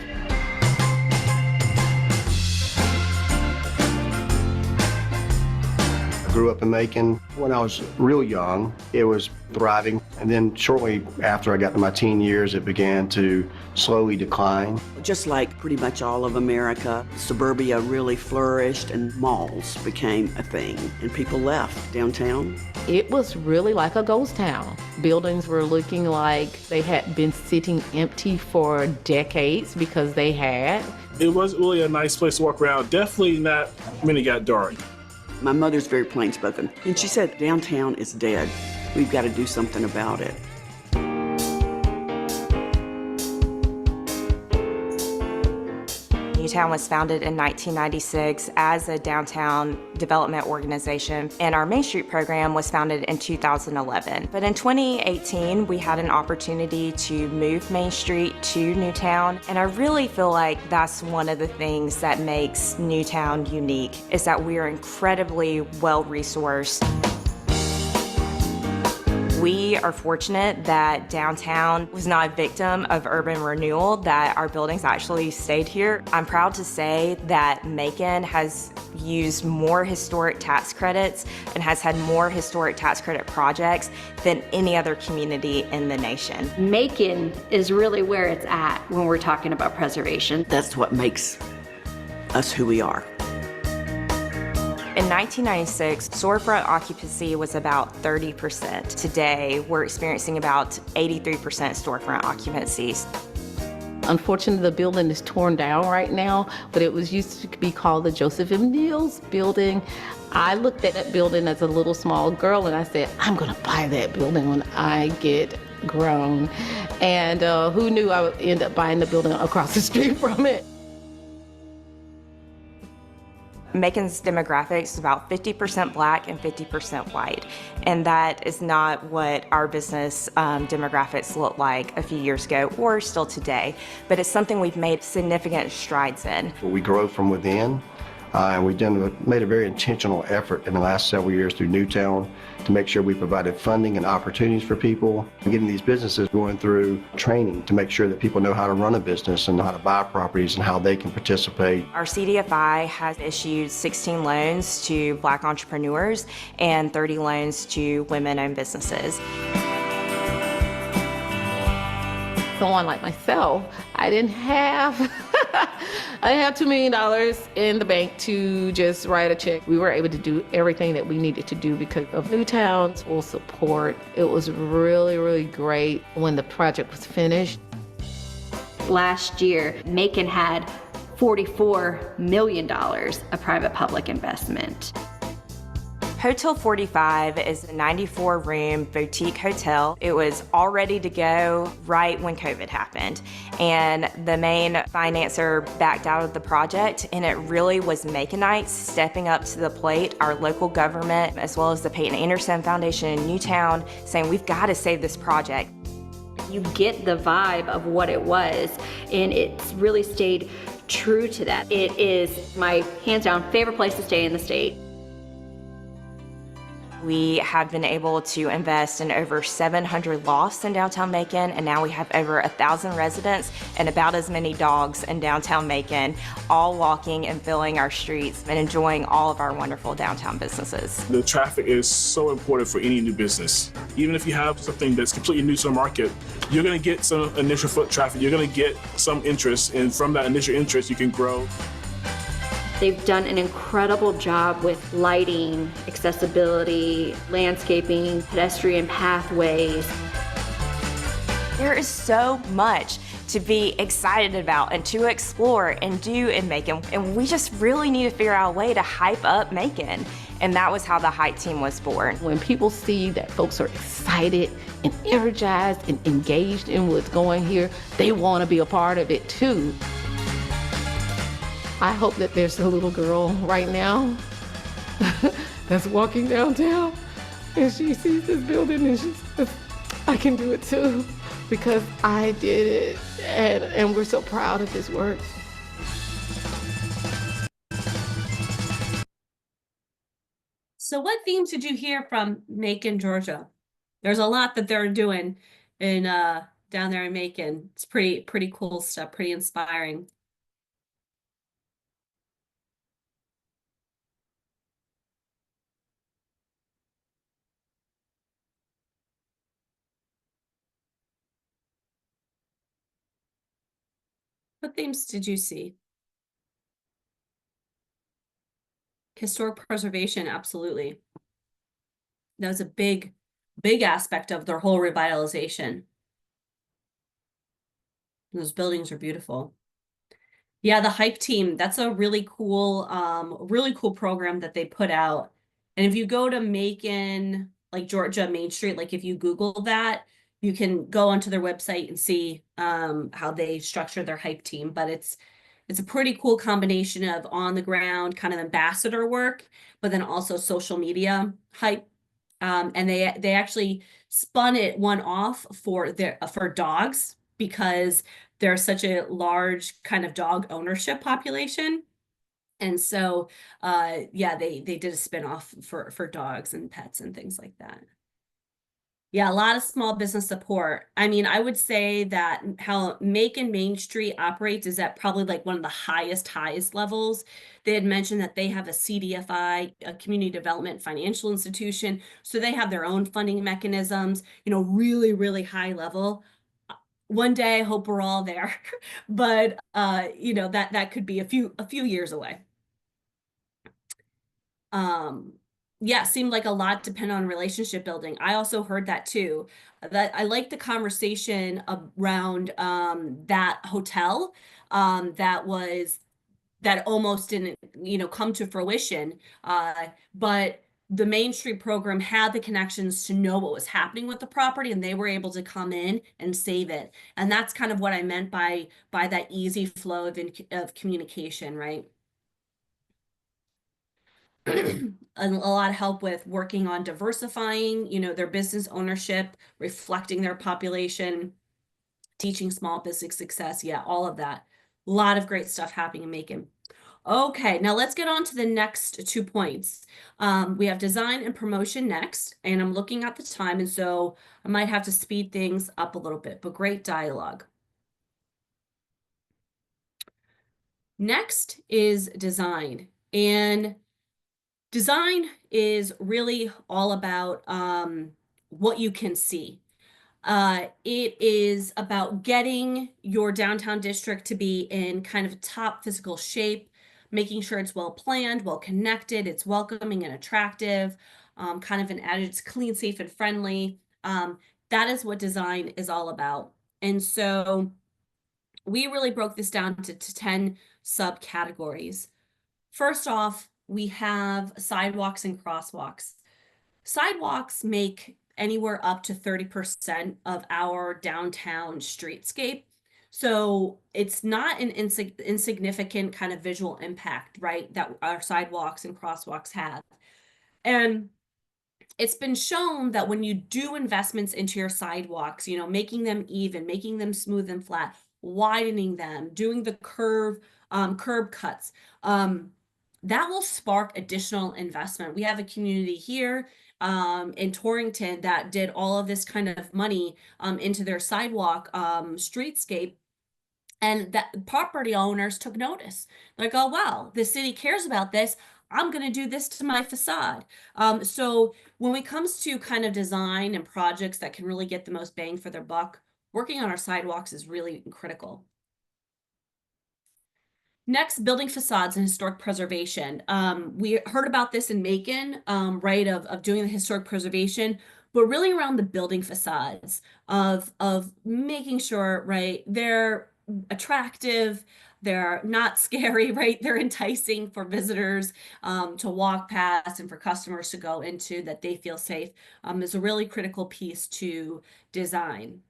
I grew up in Macon. When I was real young, it was thriving. And then shortly after I got to my teen years, it began to slowly decline. Just like pretty much all of America, suburbia really flourished and malls became a thing. And people left downtown. It was really like a ghost town. Buildings were looking like they had been sitting empty for decades because they had. It was really a nice place to walk around. Definitely not when it got dark. My mother's very plain spoken, and she said, downtown is dead. We've got to do something about it. Newtown was founded in 1996 as a downtown development organization, and our Main Street program was founded in 2011. But in 2018, we had an opportunity to move Main Street to Newtown, and I really feel like that's one of the things that makes Newtown unique, is that we are incredibly well-resourced. We are fortunate that downtown was not a victim of urban renewal, that our buildings actually stayed here. I'm proud to say that Macon has used more historic tax credits and has had more historic tax credit projects than any other community in the nation. Macon is really where it's at when we're talking about preservation. That's what makes us who we are. In 1996, storefront occupancy was about 30%. Today, we're experiencing about 83% storefront occupancies. Unfortunately, the building is torn down right now, but it was used to be called the Joseph M. Neals building. I looked at that building as a little small girl and I said, I'm gonna buy that building when I get grown. And who knew I would end up buying the building across the street from it. Macon's demographics is about 50% Black and 50% white, and that is not what our business demographics looked like a few years ago or still today, but it's something we've made significant strides in. We grow from within, and we've made a very intentional effort in the last several years through Newtown to make sure we provided funding and opportunities for people, and getting these businesses going through training to make sure that people know how to run a business and know how to buy properties and how they can participate. Our CDFI has issued 16 loans to Black entrepreneurs and 30 loans to women-owned businesses. Someone like myself, I didn't have $2 million in the bank to just write a check. We were able to do everything that we needed to do because of Newtown's full support. It was really, really great when the project was finished. Last year, Macon had $44 million of private-public investment. Hotel 45 is a 94-room boutique hotel. It was all ready to go right when COVID happened. And the main financer backed out of the project, and it really was Maconites stepping up to the plate, our local government, as well as the Peyton Anderson Foundation in Newtown, saying we've got to save this project. You get the vibe of what it was, and it's really stayed true to that. It is my hands-down favorite place to stay in the state. We have been able to invest in over 700 lofts in downtown Macon, and now we have over 1,000 residents and about as many dogs in downtown Macon, all walking and filling our streets and enjoying all of our wonderful downtown businesses. The traffic is so important for any new business. Even if you have something that's completely new to the market, you're going to get some initial foot traffic, you're going to get some interest, and from that initial interest, you can grow. They've done an incredible job with lighting, accessibility, landscaping, pedestrian pathways. There is so much to be excited about and to explore and do in Macon, and we just really need to figure out a way to hype up Macon And that was how the Hype Team was born. When people see that folks are excited and energized and engaged in what's going here, they want to be a part of it too. I hope that there's a little girl right now that's walking downtown and she sees this building and she says, I can do it too, because I did it, and we're so proud of this work. So what themes did you hear from Macon, Georgia? There's a lot that they're doing in down there in Macon. It's pretty cool stuff, pretty inspiring. What themes did you see? Historic preservation, absolutely. That was a big aspect of their whole revitalization. Those buildings are beautiful. Yeah, the Hype Team, that's a really cool program that they put out. And if you go to Macon, like Georgia Main Street, like if you Google that, you can go onto their website and see how they structure their Hype Team. But it's a pretty cool combination of on the ground kind of ambassador work, but then also social media hype. And they actually spun one off for dogs, because there's such a large kind of dog ownership population. And so yeah, they did a spin-off for dogs and pets and things like that. Yeah, a lot of small business support. I mean, I would say that how Macon Main Street operates is at probably like one of the highest levels. They had mentioned that they have a CDFI, a community development financial institution. So they have their own funding mechanisms, really high level. One day I hope we're all there, but that could be a few years away. Yeah, seemed like a lot depend on relationship building. I also heard that too. That I like the conversation around that hotel that almost didn't come to fruition. But the Main Street program had the connections to know what was happening with the property, and they were able to come in and save it. And that's kind of what I meant by that easy flow of communication, right? A lot of help with working on diversifying, their business ownership, reflecting their population, teaching small business success. Yeah, all of that. A lot of great stuff happening in Macon. Okay, now let's get on to the next 2 points. We have design and promotion next, and I'm looking at the time, and so I might have to speed things up a little bit, but great dialogue. Next is design, and design is really all about what you can see. It is about getting your downtown district to be in kind of top physical shape, making sure it's well planned, well connected, it's welcoming and attractive, kind of an added, it's clean, safe, and friendly. That is what design is all about. And so we really broke this down to 10 subcategories. First off, we have sidewalks and crosswalks. Sidewalks make anywhere up to 30% of our downtown streetscape. So it's not an insignificant kind of visual impact, right, that our sidewalks and crosswalks have. And it's been shown that when you do investments into your sidewalks, making them even, making them smooth and flat, widening them, doing the curb cuts, that will spark additional investment. We have a community here in Torrington that did all of this kind of money into their sidewalk streetscape, and that property owners took notice. Like, oh wow, the city cares about this. I'm going to do this to my facade. So when it comes to kind of design and projects that can really get the most bang for their buck, working on our sidewalks is really critical. Next, building facades and historic preservation. We heard about this in Macon, right, of doing the historic preservation, but really around the building facades of making sure, right, they're attractive, They're not scary, right? They're enticing for visitors to walk past and for customers to go into, that they feel safe, is a really critical piece to design.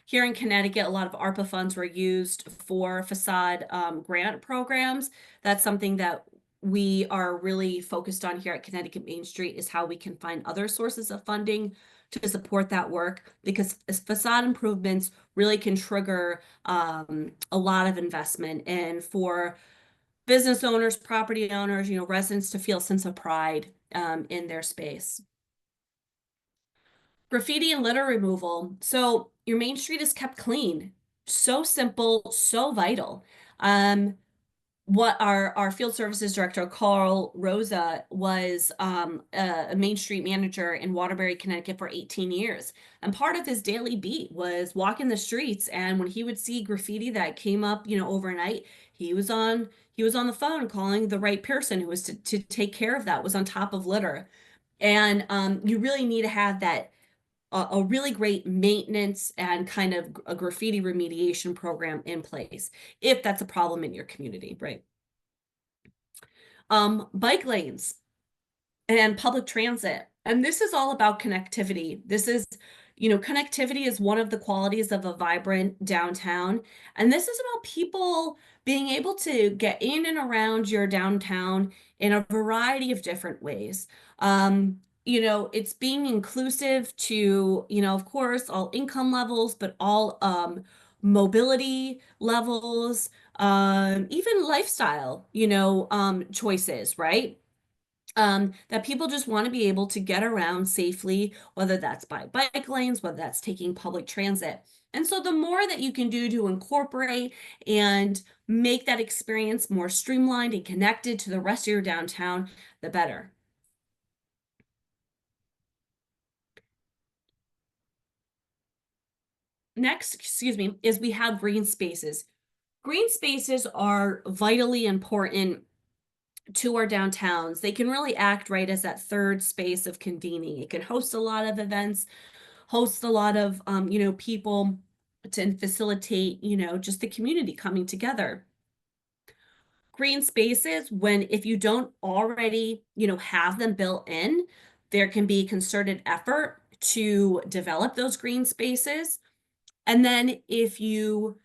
Here in Connecticut, a lot of ARPA funds were used for facade grant programs. That's something that we are really focused on here at Connecticut Main Street, is how we can find other sources of funding to support that work, because facade improvements really can trigger a lot of investment, and for business owners, property owners, residents to feel a sense of pride in their space. Graffiti and litter removal. So your Main Street is kept clean. So simple, so vital. What our field services director, Carl Rosa, was a Main Street manager in Waterbury, Connecticut for 18 years. And part of his daily beat was walking the streets. And when he would see graffiti that came up, overnight, he was on the phone calling the right person who was to take care of that, was on top of litter. And you really need to have that a really great maintenance and kind of a graffiti remediation program in place if that's a problem in your community, right? Bike lanes and public transit. And this is all about connectivity. This is, connectivity is one of the qualities of a vibrant downtown. And this is about people being able to get in and around your downtown in a variety of different ways. It's being inclusive to, of course, all income levels, but all mobility levels, even lifestyle, choices, right? That people just want to be able to get around safely, whether that's by bike lanes, whether that's taking public transit. And so the more that you can do to incorporate and make that experience more streamlined and connected to the rest of your downtown, the better. Next, is we have green spaces. Green spaces are vitally important to our downtowns. They can really act right as that third space of convening. It can host a lot of events, host a lot of, people to facilitate, just the community coming together. Green spaces, if you don't already, have them built in, there can be concerted effort to develop those green spaces. And then if you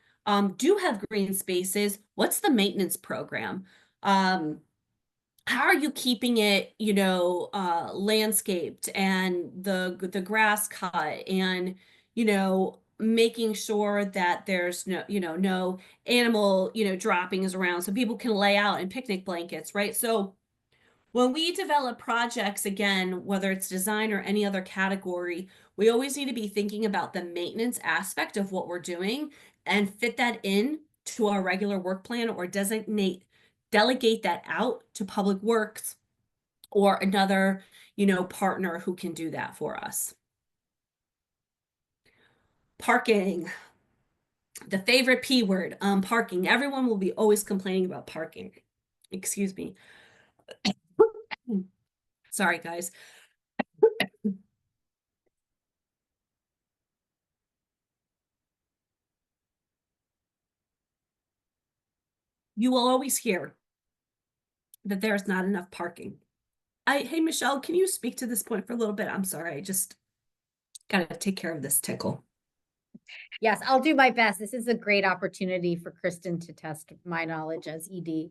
do have green spaces, what's the maintenance program? How are you keeping it, landscaped and the grass cut, and, making sure that there's no animal, droppings around so people can lay out in picnic blankets, right? So when we develop projects, again, whether it's design or any other category, we always need to be thinking about the maintenance aspect of what we're doing and fit that in to our regular work plan, or delegate that out to Public Works or another, partner who can do that for us. Parking, the favorite P word, parking. Everyone will be always complaining about parking. Excuse me. Sorry, guys. You will always hear that there's not enough parking. Hey, Michelle, can you speak to this point for a little bit? I'm sorry, I just got to take care of this tickle. Yes, I'll do my best. This is a great opportunity for Kristen to test my knowledge as ED.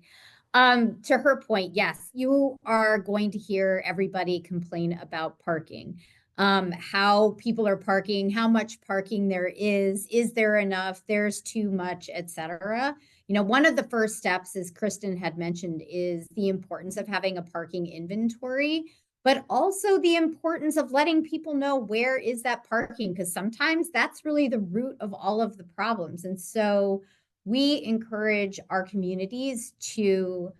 To her point, yes, you are going to hear everybody complain about parking. How people are parking, how much parking there is there enough, there's too much, etc. One of the first steps, as Kristen had mentioned, is the importance of having a parking inventory, but also the importance of letting people know where is that parking, because sometimes that's really the root of all of the problems. And so we encourage our communities to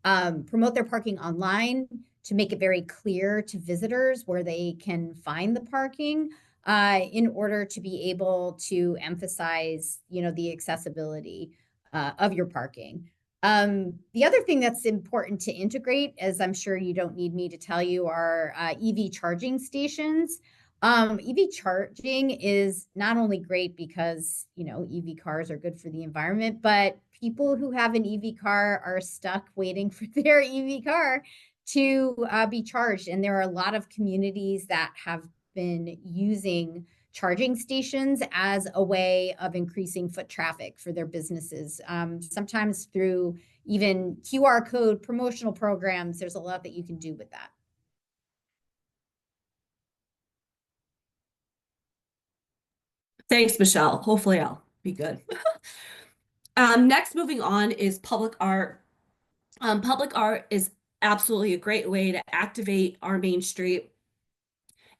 promote their parking online, to make it very clear to visitors where they can find the parking, in order to be able to emphasize, the accessibility of your parking. The other thing that's important to integrate, as I'm sure you don't need me to tell you, are EV charging stations. EV charging is not only great because, EV cars are good for the environment, but people who have an EV car are stuck waiting for their EV car to be charged. And there are a lot of communities that have been using charging stations as a way of increasing foot traffic for their businesses. Sometimes through even QR code promotional programs, there's a lot that you can do with that. Thanks, Michelle. Hopefully I'll be good. Next, moving on is public art. Public art is absolutely a great way to activate our Main Street.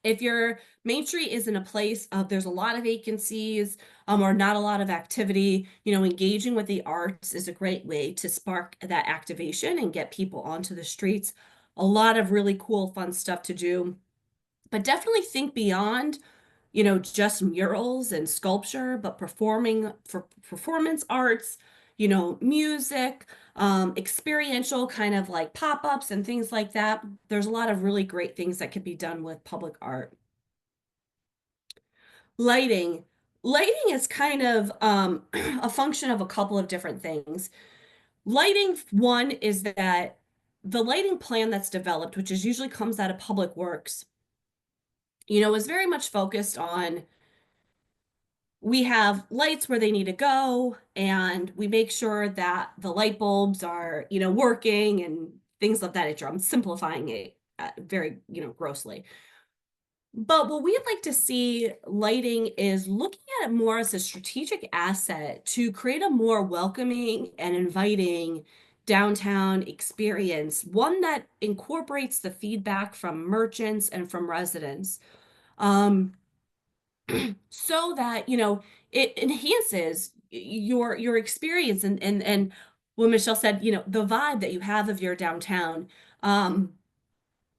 If your Main Street is in a place of there's a lot of vacancies or not a lot of activity, engaging with the arts is a great way to spark that activation and get people onto the streets. A lot of really cool, fun stuff to do. But definitely think beyond just murals and sculpture, but performance arts, music, experiential kind of like pop-ups and things like that. There's a lot of really great things that could be done with public art. Lighting is kind of a function of a couple of different things. Lighting, one is that the lighting plan that's developed, which is usually comes out of Public Works, is very much focused on we have lights where they need to go, and we make sure that the light bulbs are, working and things of that nature. I'm simplifying it very, grossly. But what we'd like to see lighting is looking at it more as a strategic asset to create a more welcoming and inviting downtown experience, one that incorporates the feedback from merchants and from residents. So that, it enhances your experience and what Michelle said, the vibe that you have of your downtown. So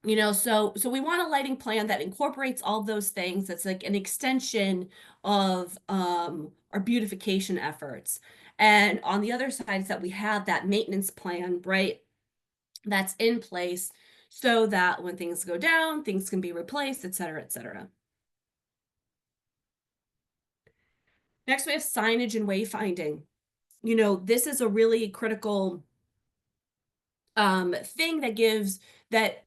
we want a lighting plan that incorporates all those things. That's like an extension of our beautification efforts. And on the other side is that we have that maintenance plan, right? That's in place so that when things go down, things can be replaced, et cetera, et cetera. Next, we have signage and wayfinding. This is a really critical thing that gives that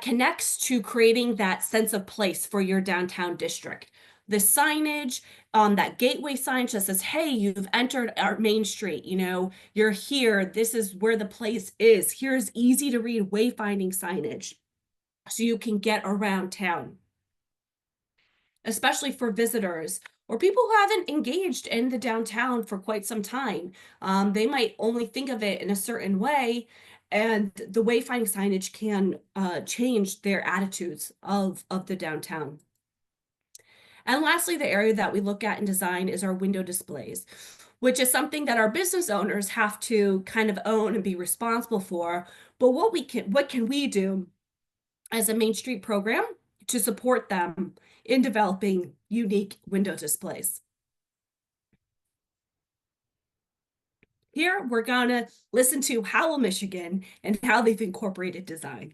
connects to creating that sense of place for your downtown district. The signage, that gateway sign that says, hey, you've entered our Main Street, you're here, this is where the place is. Here's easy to read wayfinding signage so you can get around town, especially for visitors or people who haven't engaged in the downtown for quite some time. They might only think of it in a certain way, and the wayfinding signage can change their attitudes of the downtown. And lastly, the area that we look at in design is our window displays, which is something that our business owners have to kind of own and be responsible for. But what can we do as a Main Street program to support them in developing unique window displays? Here, we're gonna listen to Howell, Michigan, and how they've incorporated design.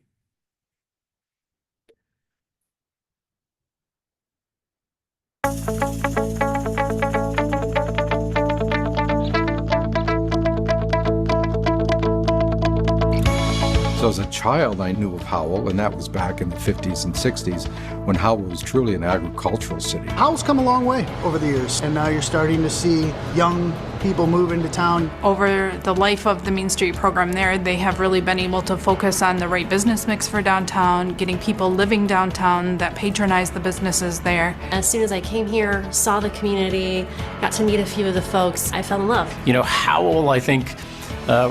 So as a child, I knew of Howell, and that was back in the 50s and 60s when Howell was truly an agricultural city. Howell's come a long way over the years, and now you're starting to see young people move into town. Over the life of the Main Street program there, they have really been able to focus on the right business mix for downtown, getting people living downtown that patronize the businesses there. As soon as I came here, saw the community, got to meet a few of the folks, I fell in love. Howell, I think,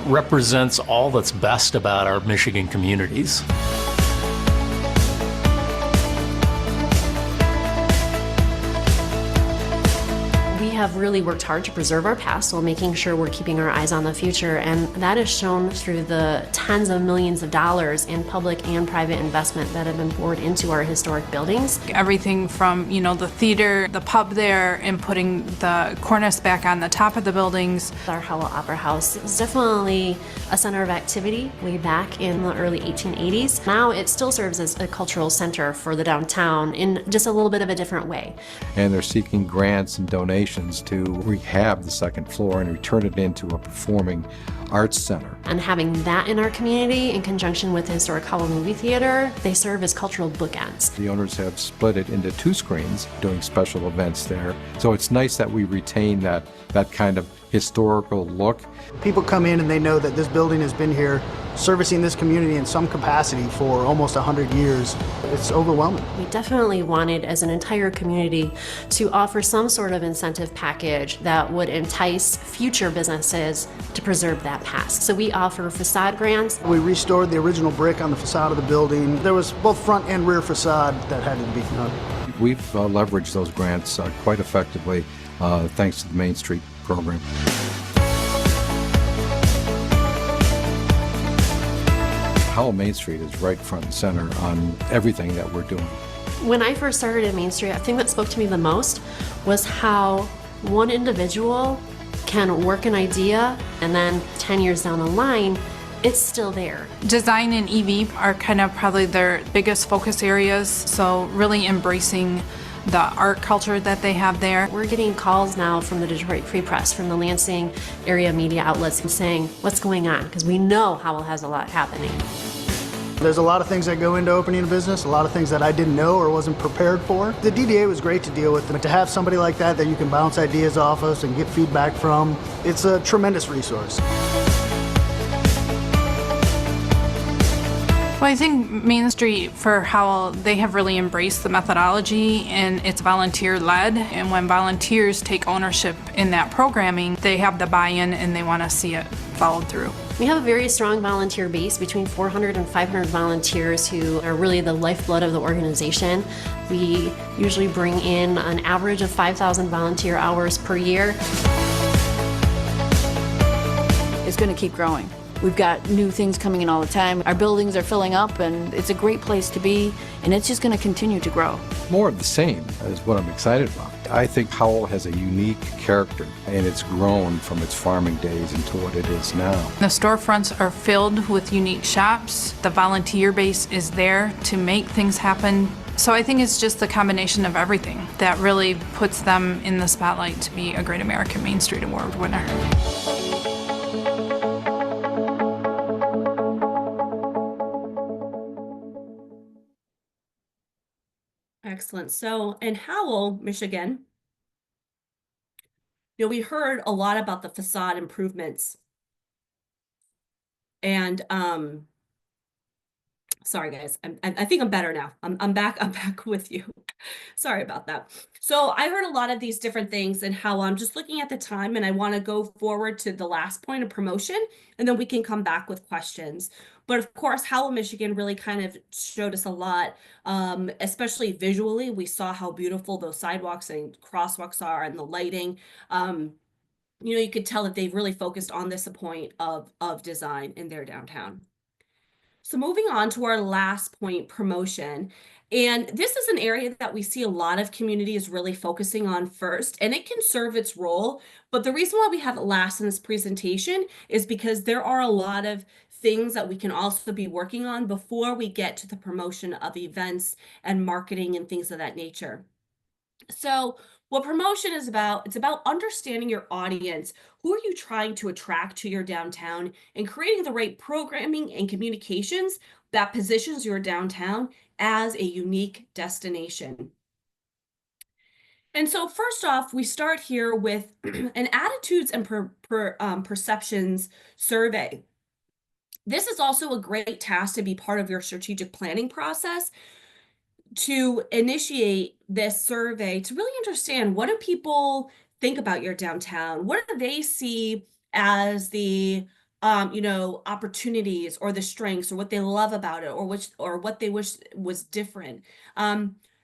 represents all that's best about our Michigan communities. We have really worked hard to preserve our past while making sure we're keeping our eyes on the future, and that is shown through the tens of millions of dollars in public and private investment that have been poured into our historic buildings. Everything from, the theater, the pub there, and putting the cornice back on the top of the buildings. Our Howell Opera House is definitely a center of activity way back in the early 1880s. Now it still serves as a cultural center for the downtown in just a little bit of a different way. And they're seeking grants and donations to rehab the second floor and return it into a performing arts center. And having that in our community in conjunction with the historic Howell Movie Theater, they serve as cultural bookends. The owners have split it into 2 screens, doing special events there. So it's nice that we retain that kind of historical look. People come in and they know that this building has been here servicing this community in some capacity for almost 100 years. It's overwhelming. We definitely wanted, as an entire community, to offer some sort of incentive package that would entice future businesses to preserve that past. So we offer facade grants. We restored the original brick on the facade of the building. There was both front and rear facade that had to be done. We've leveraged those grants quite effectively thanks to the Main Street program. Howell Main Street is right front and center on everything that we're doing. When I first started at Main Street, the thing that spoke to me the most was how one individual can work an idea and then 10 years down the line, it's still there. Design and EV are kind of probably their biggest focus areas, so really embracing the art culture that they have there. We're getting calls now from the Detroit Free Press, from the Lansing area media outlets saying, what's going on? Because we know Howell has a lot happening. There's a lot of things that go into opening a business, a lot of things that I didn't know or wasn't prepared for. The DDA was great to deal with, but to have somebody like that you can bounce ideas off us and get feedback from, it's a tremendous resource. Well, I think Main Street for Howell, they have really embraced the methodology, and it's volunteer-led. And when volunteers take ownership in that programming, they have the buy-in and they want to see it followed through. We have a very strong volunteer base, between 400 and 500 volunteers who are really the lifeblood of the organization. We usually bring in an average of 5,000 volunteer hours per year. It's going to keep growing. We've got new things coming in all the time. Our buildings are filling up, and it's a great place to be, and it's just going to continue to grow. More of the same is what I'm excited about. I think Howell has a unique character, and it's grown from its farming days into what it is now. The storefronts are filled with unique shops. The volunteer base is there to make things happen. So I think it's just the combination of everything that really puts them in the spotlight to be a Great American Main Street Award winner. Excellent. So in Howell, Michigan, we heard a lot about the facade improvements. And sorry guys, I think I'm better now. I'm back with you. Sorry about that. So I heard a lot of these different things and how I'm just looking at the time, and I want to go forward to the last point of promotion, and then we can come back with questions. But of course, Howell, Michigan really kind of showed us a lot, especially visually. We saw how beautiful those sidewalks and crosswalks are, and the lighting. You could tell that they've really focused on this point of design in their downtown. So moving on to our last point, promotion. And this is an area that we see a lot of communities really focusing on first, and it can serve its role. But the reason why we have it last in this presentation is because there are a lot of things that we can also be working on before we get to the promotion of events and marketing and things of that nature. So what promotion is about, it's about understanding your audience. Who are you trying to attract to your downtown, and creating the right programming and communications that positions your downtown as a unique destination. And so first off, we start here with an attitudes and perceptions survey. This is also a great task to be part of your strategic planning process, to initiate this survey to really understand, what do people think about your downtown? What do they see as the opportunities or the strengths, or what they love about it, or what they wish was different?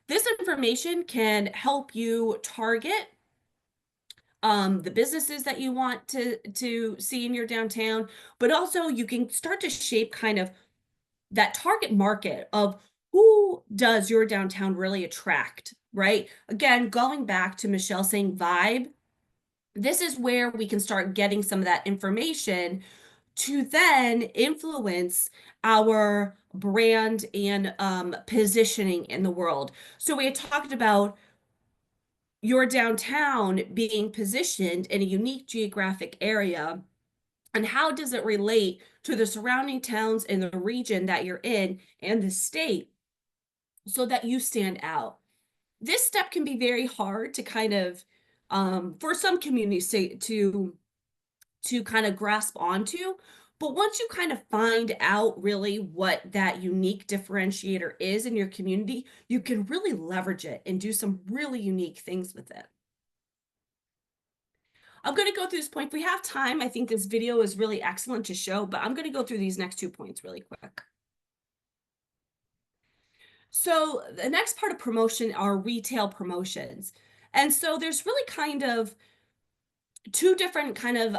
This information can help you target the businesses that you want to see in your downtown, but also you can start to shape kind of that target market of who does your downtown really attract, right? Again, going back to Michelle saying vibe, this is where we can start getting some of that information to then influence our brand and positioning in the world. So we had talked about your downtown being positioned in a unique geographic area, and how does it relate to the surrounding towns in the region that you're in and the state so that you stand out. This step can be very hard to kind of, for some communities to kind of grasp onto. But once you kind of find out really what that unique differentiator is in your community, you can really leverage it and do some really unique things with it. I'm going to go through this point. If we have time, I think this video is really excellent to show, but I'm going to go through these next 2 points really quick. So the next part of promotion are retail promotions. And so there's really kind of two different kind of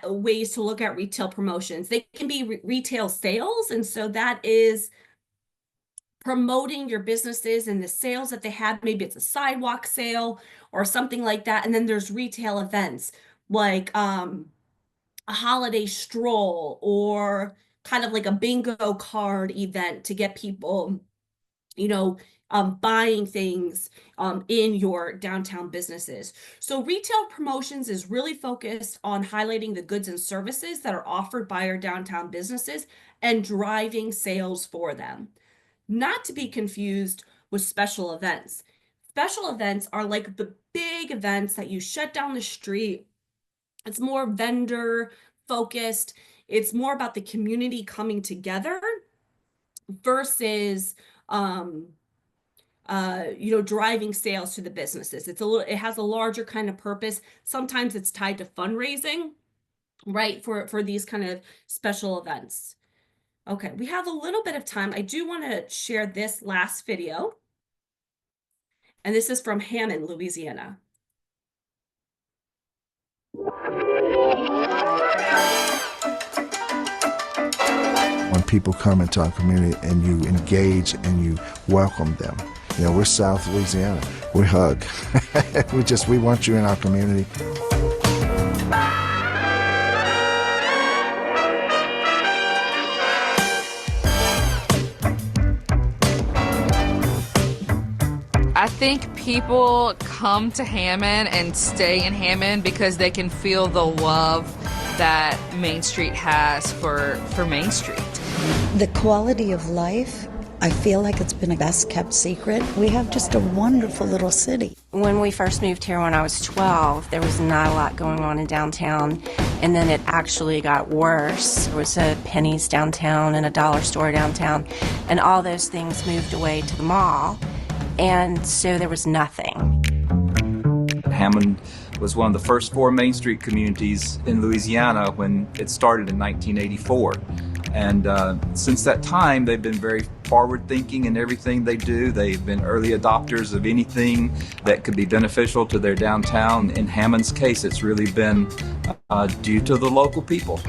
ways to look at retail promotions. They can be retail sales. And so that is promoting your businesses and the sales that they have. Maybe it's a sidewalk sale or something like that. And then there's retail events like a holiday stroll or kind of like a bingo card event to get people, you know, buying things in your downtown businesses. So retail promotions is really focused on highlighting the goods and services that are offered by our downtown businesses and driving sales for them. Not to be confused with special events. Special events are like the big events that you shut down the street. It's more vendor focused. It's more about the community coming together versus driving sales to the businesses. It has a larger kind of purpose. Sometimes it's tied to fundraising, right? For these kind of special events. Okay, we have a little bit of time. I do want to share this last video. And this is from Hammond, Louisiana. When people come into our community and you engage and you welcome them. You know, we're South Louisiana. We hug. we want you in our community. I think people come to Hammond and stay in Hammond because they can feel the love that Main Street has for Main Street. The quality of life, I feel like it's been a best kept secret. We have just a wonderful little city. When we first moved here when I was 12, there was not a lot going on in downtown, and then it actually got worse. There was a Penny's downtown and a dollar store downtown, and all those things moved away to the mall, and so there was nothing. Hammond was one of the first 4 Main Street communities in Louisiana when it started in 1984. And since that time, they've been very forward-thinking in everything they do. They've been early adopters of anything that could be beneficial to their downtown. In Hammond's case, it's really been due to the local people.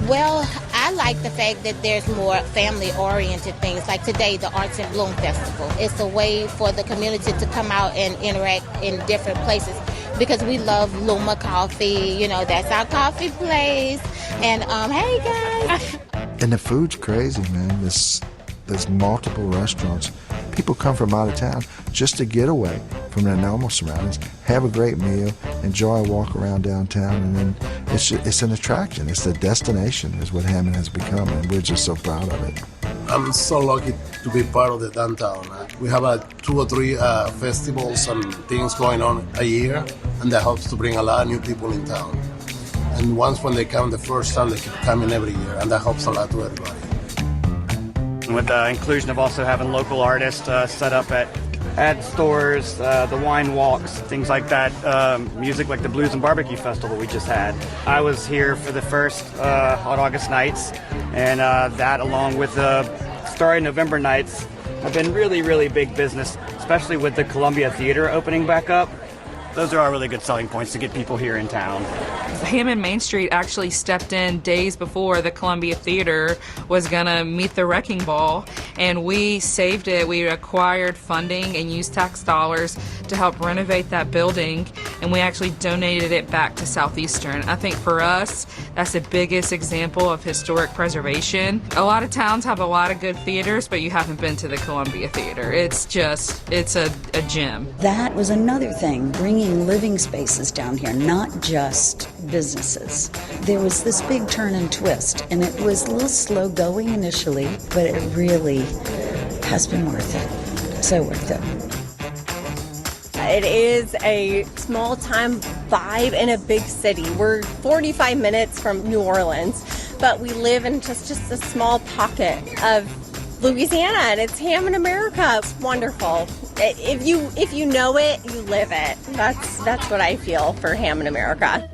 Well, I like the fact that there's more family-oriented things, like today, the Arts in Bloom Festival. It's a way for the community to come out and interact in different places because we love Luma Coffee, you know, that's our coffee place. And hey guys. And the food's crazy, man. There's multiple restaurants. People come from out of town just to get away from their normal surroundings, have a great meal, enjoy a walk around downtown, and then it's an attraction. It's a destination is what Hammond has become, and we're just so proud of it. I'm so lucky to be part of the downtown. We have 2 or 3 festivals and things going on a year, and that helps to bring a lot of new people in town. And once when they come the first time, they keep coming every year, and that helps a lot to everybody. With the inclusion of also having local artists set up at stores, the wine walks, things like that, music like the Blues and Barbecue Festival we just had. I was here for the first Hot August nights, and that along with the Starry November nights have been really, really big business, especially with the Columbia Theater opening back up. Those are our really good selling points to get people here in town. Hammond Main Street actually stepped in days before the Columbia Theater was gonna meet the wrecking ball, and we saved it. We acquired funding and used tax dollars to help renovate that building, and we actually donated it back to Southeastern. I think for us, that's the biggest example of historic preservation. A lot of towns have a lot of good theaters, but you haven't been to the Columbia Theater. It's a gem. That was another thing, bringing living spaces down here, not just businesses. There was this big turn and twist, and it was a little slow going initially, but it really has been worth it. So worth it. It is a small time vibe in a big city. We're 45 minutes from New Orleans, but we live in just a small pocket of Louisiana, and it's Hammond, America. It's wonderful. If you know it, you live it. That's what I feel for Hammond, America.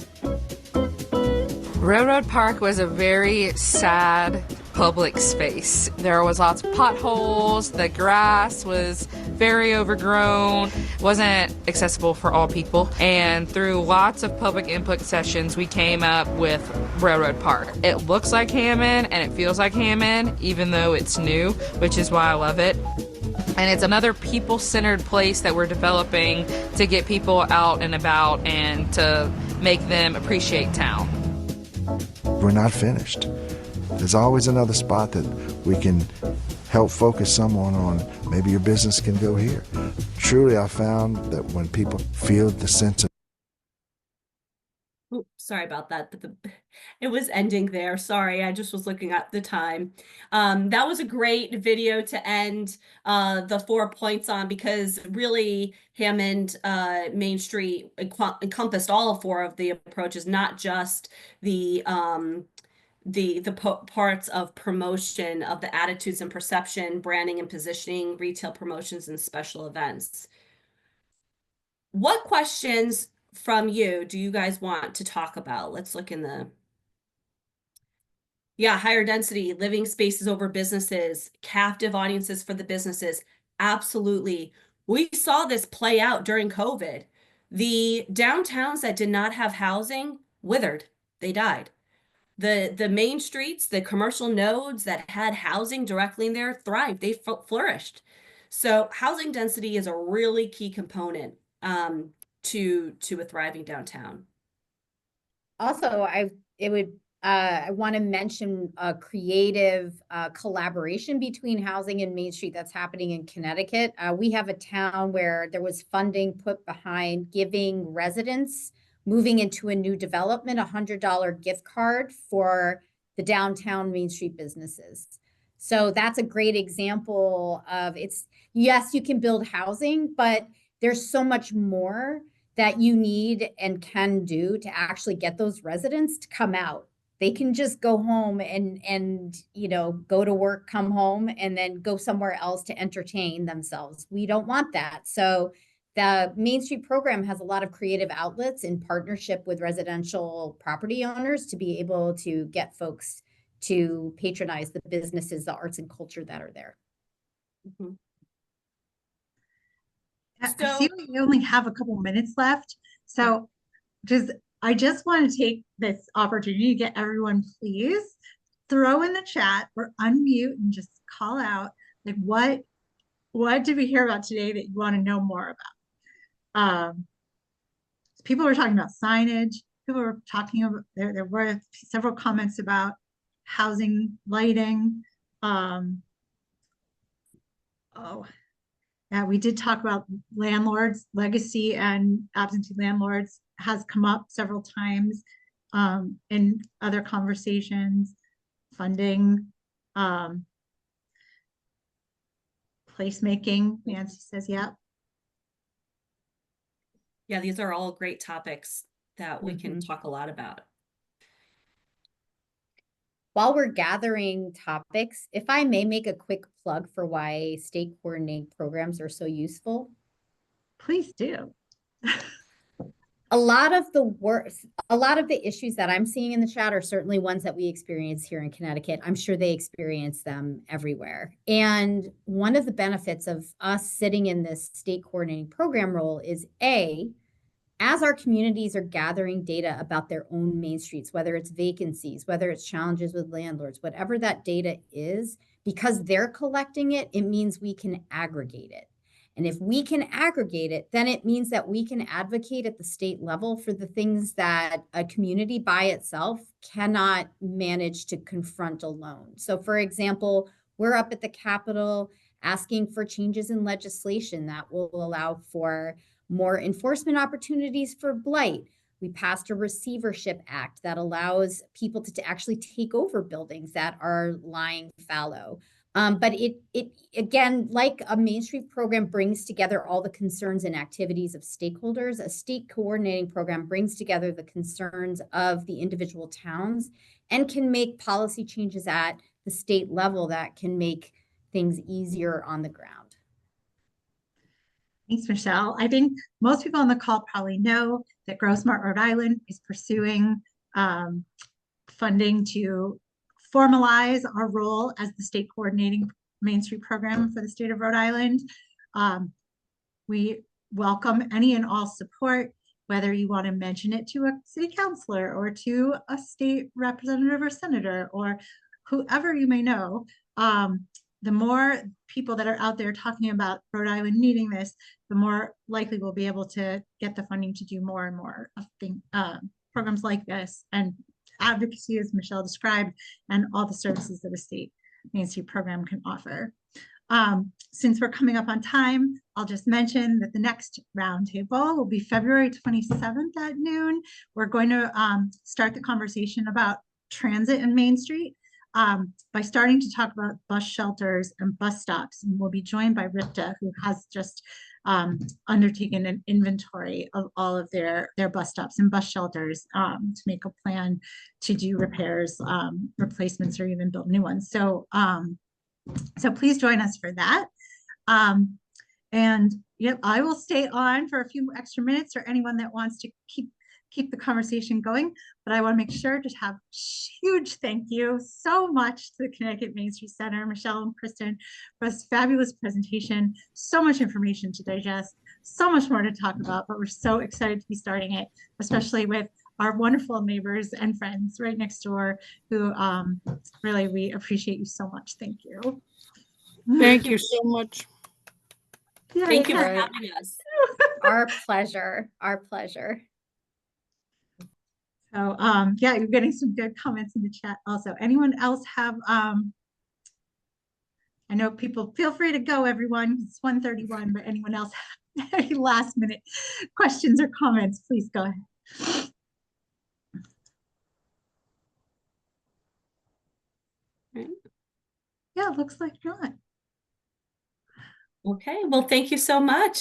Railroad Park was a very sad public space. There was lots of potholes, the grass was very overgrown, wasn't accessible for all people, and through lots of public input sessions we came up with Railroad Park. It looks like Hammond and it feels like Hammond, even though it's new, which is why I love it. And it's another people-centered place that we're developing to get people out and about and to make them appreciate town. We're not finished. There's always another spot that we can help focus someone on. Maybe your business can go here. Truly, I found that when people feel the sense of Oops, sorry about that, but it was ending there. Sorry, I just was looking at the time. That was a great video to end the 4 points on, because really Hammond Main Street encompassed all 4 of the approaches, not just the parts of promotion of the attitudes and perception, branding and positioning, retail promotions, and special events. What questions from you do you guys want to talk about? Let's look in the higher density, living spaces over businesses, captive audiences for the businesses. Absolutely. We saw this play out during COVID. The downtowns that did not have housing withered. They died. The main streets, the commercial nodes that had housing directly in there thrived. They flourished. So housing density is a really key component to a thriving downtown. Also, I want to mention a creative collaboration between housing and Main Street that's happening in Connecticut. We have a town where there was funding put behind giving residents moving into a new development a $100 gift card for the downtown Main Street businesses. So that's a great example of yes, you can build housing, but there's so much more that you need and can do to actually get those residents to come out. They can just go home and go to work, come home, and then go somewhere else to entertain themselves. We don't want that. So the Main Street program has a lot of creative outlets in partnership with residential property owners to be able to get folks to patronize the businesses, the arts and culture that are there. Mm-hmm. I see we only have a couple minutes left. So I just want to take this opportunity to get everyone, please throw in the chat or unmute and just call out, like, what did we hear about today that you want to know more about? People were talking about signage. People were talking about, there were several comments about housing, lighting. Yeah, we did talk about landlords, legacy and absentee landlords has come up several times in other conversations. Funding, placemaking, Nancy says, yeah. Yeah, these are all great topics that we can talk a lot about. While we're gathering topics, if I may make a quick plug for why state coordinating programs are so useful. Please do. A lot of the issues that I'm seeing in the chat are certainly ones that we experience here in Connecticut. I'm sure they experience them everywhere. And one of the benefits of us sitting in this state coordinating program role is as our communities are gathering data about their own main streets, whether it's vacancies, whether it's challenges with landlords, whatever that data is, because they're collecting it, it means we can aggregate it. And if we can aggregate it, then it means that we can advocate at the state level for the things that a community by itself cannot manage to confront alone. So for example, we're up at the Capitol asking for changes in legislation that will allow for more enforcement opportunities for blight. We passed a receivership act that allows people to actually take over buildings that are lying fallow. But it again, like a Main Street program brings together all the concerns and activities of stakeholders, a state coordinating program brings together the concerns of the individual towns and can make policy changes at the state level that can make things easier on the ground. Thanks, Michelle. I think most people on the call probably know that Grow Smart Rhode Island is pursuing funding to formalize our role as the state coordinating Main Street program for the state of Rhode Island. We welcome any and all support, whether you want to mention it to a city councilor or to a state representative or senator or whoever you may know. The more people that are out there talking about Rhode Island needing this, the more likely we'll be able to get the funding to do more and more of programs like this and advocacy, as Michelle described, and all the services that a state Main Street program can offer. Since we're coming up on time, I'll just mention that the next roundtable will be February 27th at noon. We're going to start the conversation about transit in Main Street by starting to talk about bus shelters and bus stops. And we'll be joined by RIPTA, who has just undertaken an inventory of all of their bus stops and bus shelters to make a plan to do repairs, replacements, or even build new ones. So, so please join us for that. And yep, I will stay on for a few extra minutes for anyone that wants to keep the conversation going, but I want to make sure to have huge thank you so much to the Connecticut Main Street Center, Michelle and Kristen, for this fabulous presentation. So much information to digest, so much more to talk about, but we're so excited to be starting it, especially with our wonderful neighbors and friends right next door who really, we appreciate you so much. Thank you. Thank you so much. Yeah, Thank you for having us. Our pleasure. Our pleasure. So yeah, you're getting some good comments in the chat also. Anyone else have, I know people, feel free to go everyone, it's 1:31, but anyone else have any last minute questions or comments, please go ahead. Right. Yeah, it looks like not. Okay, well, thank you so much.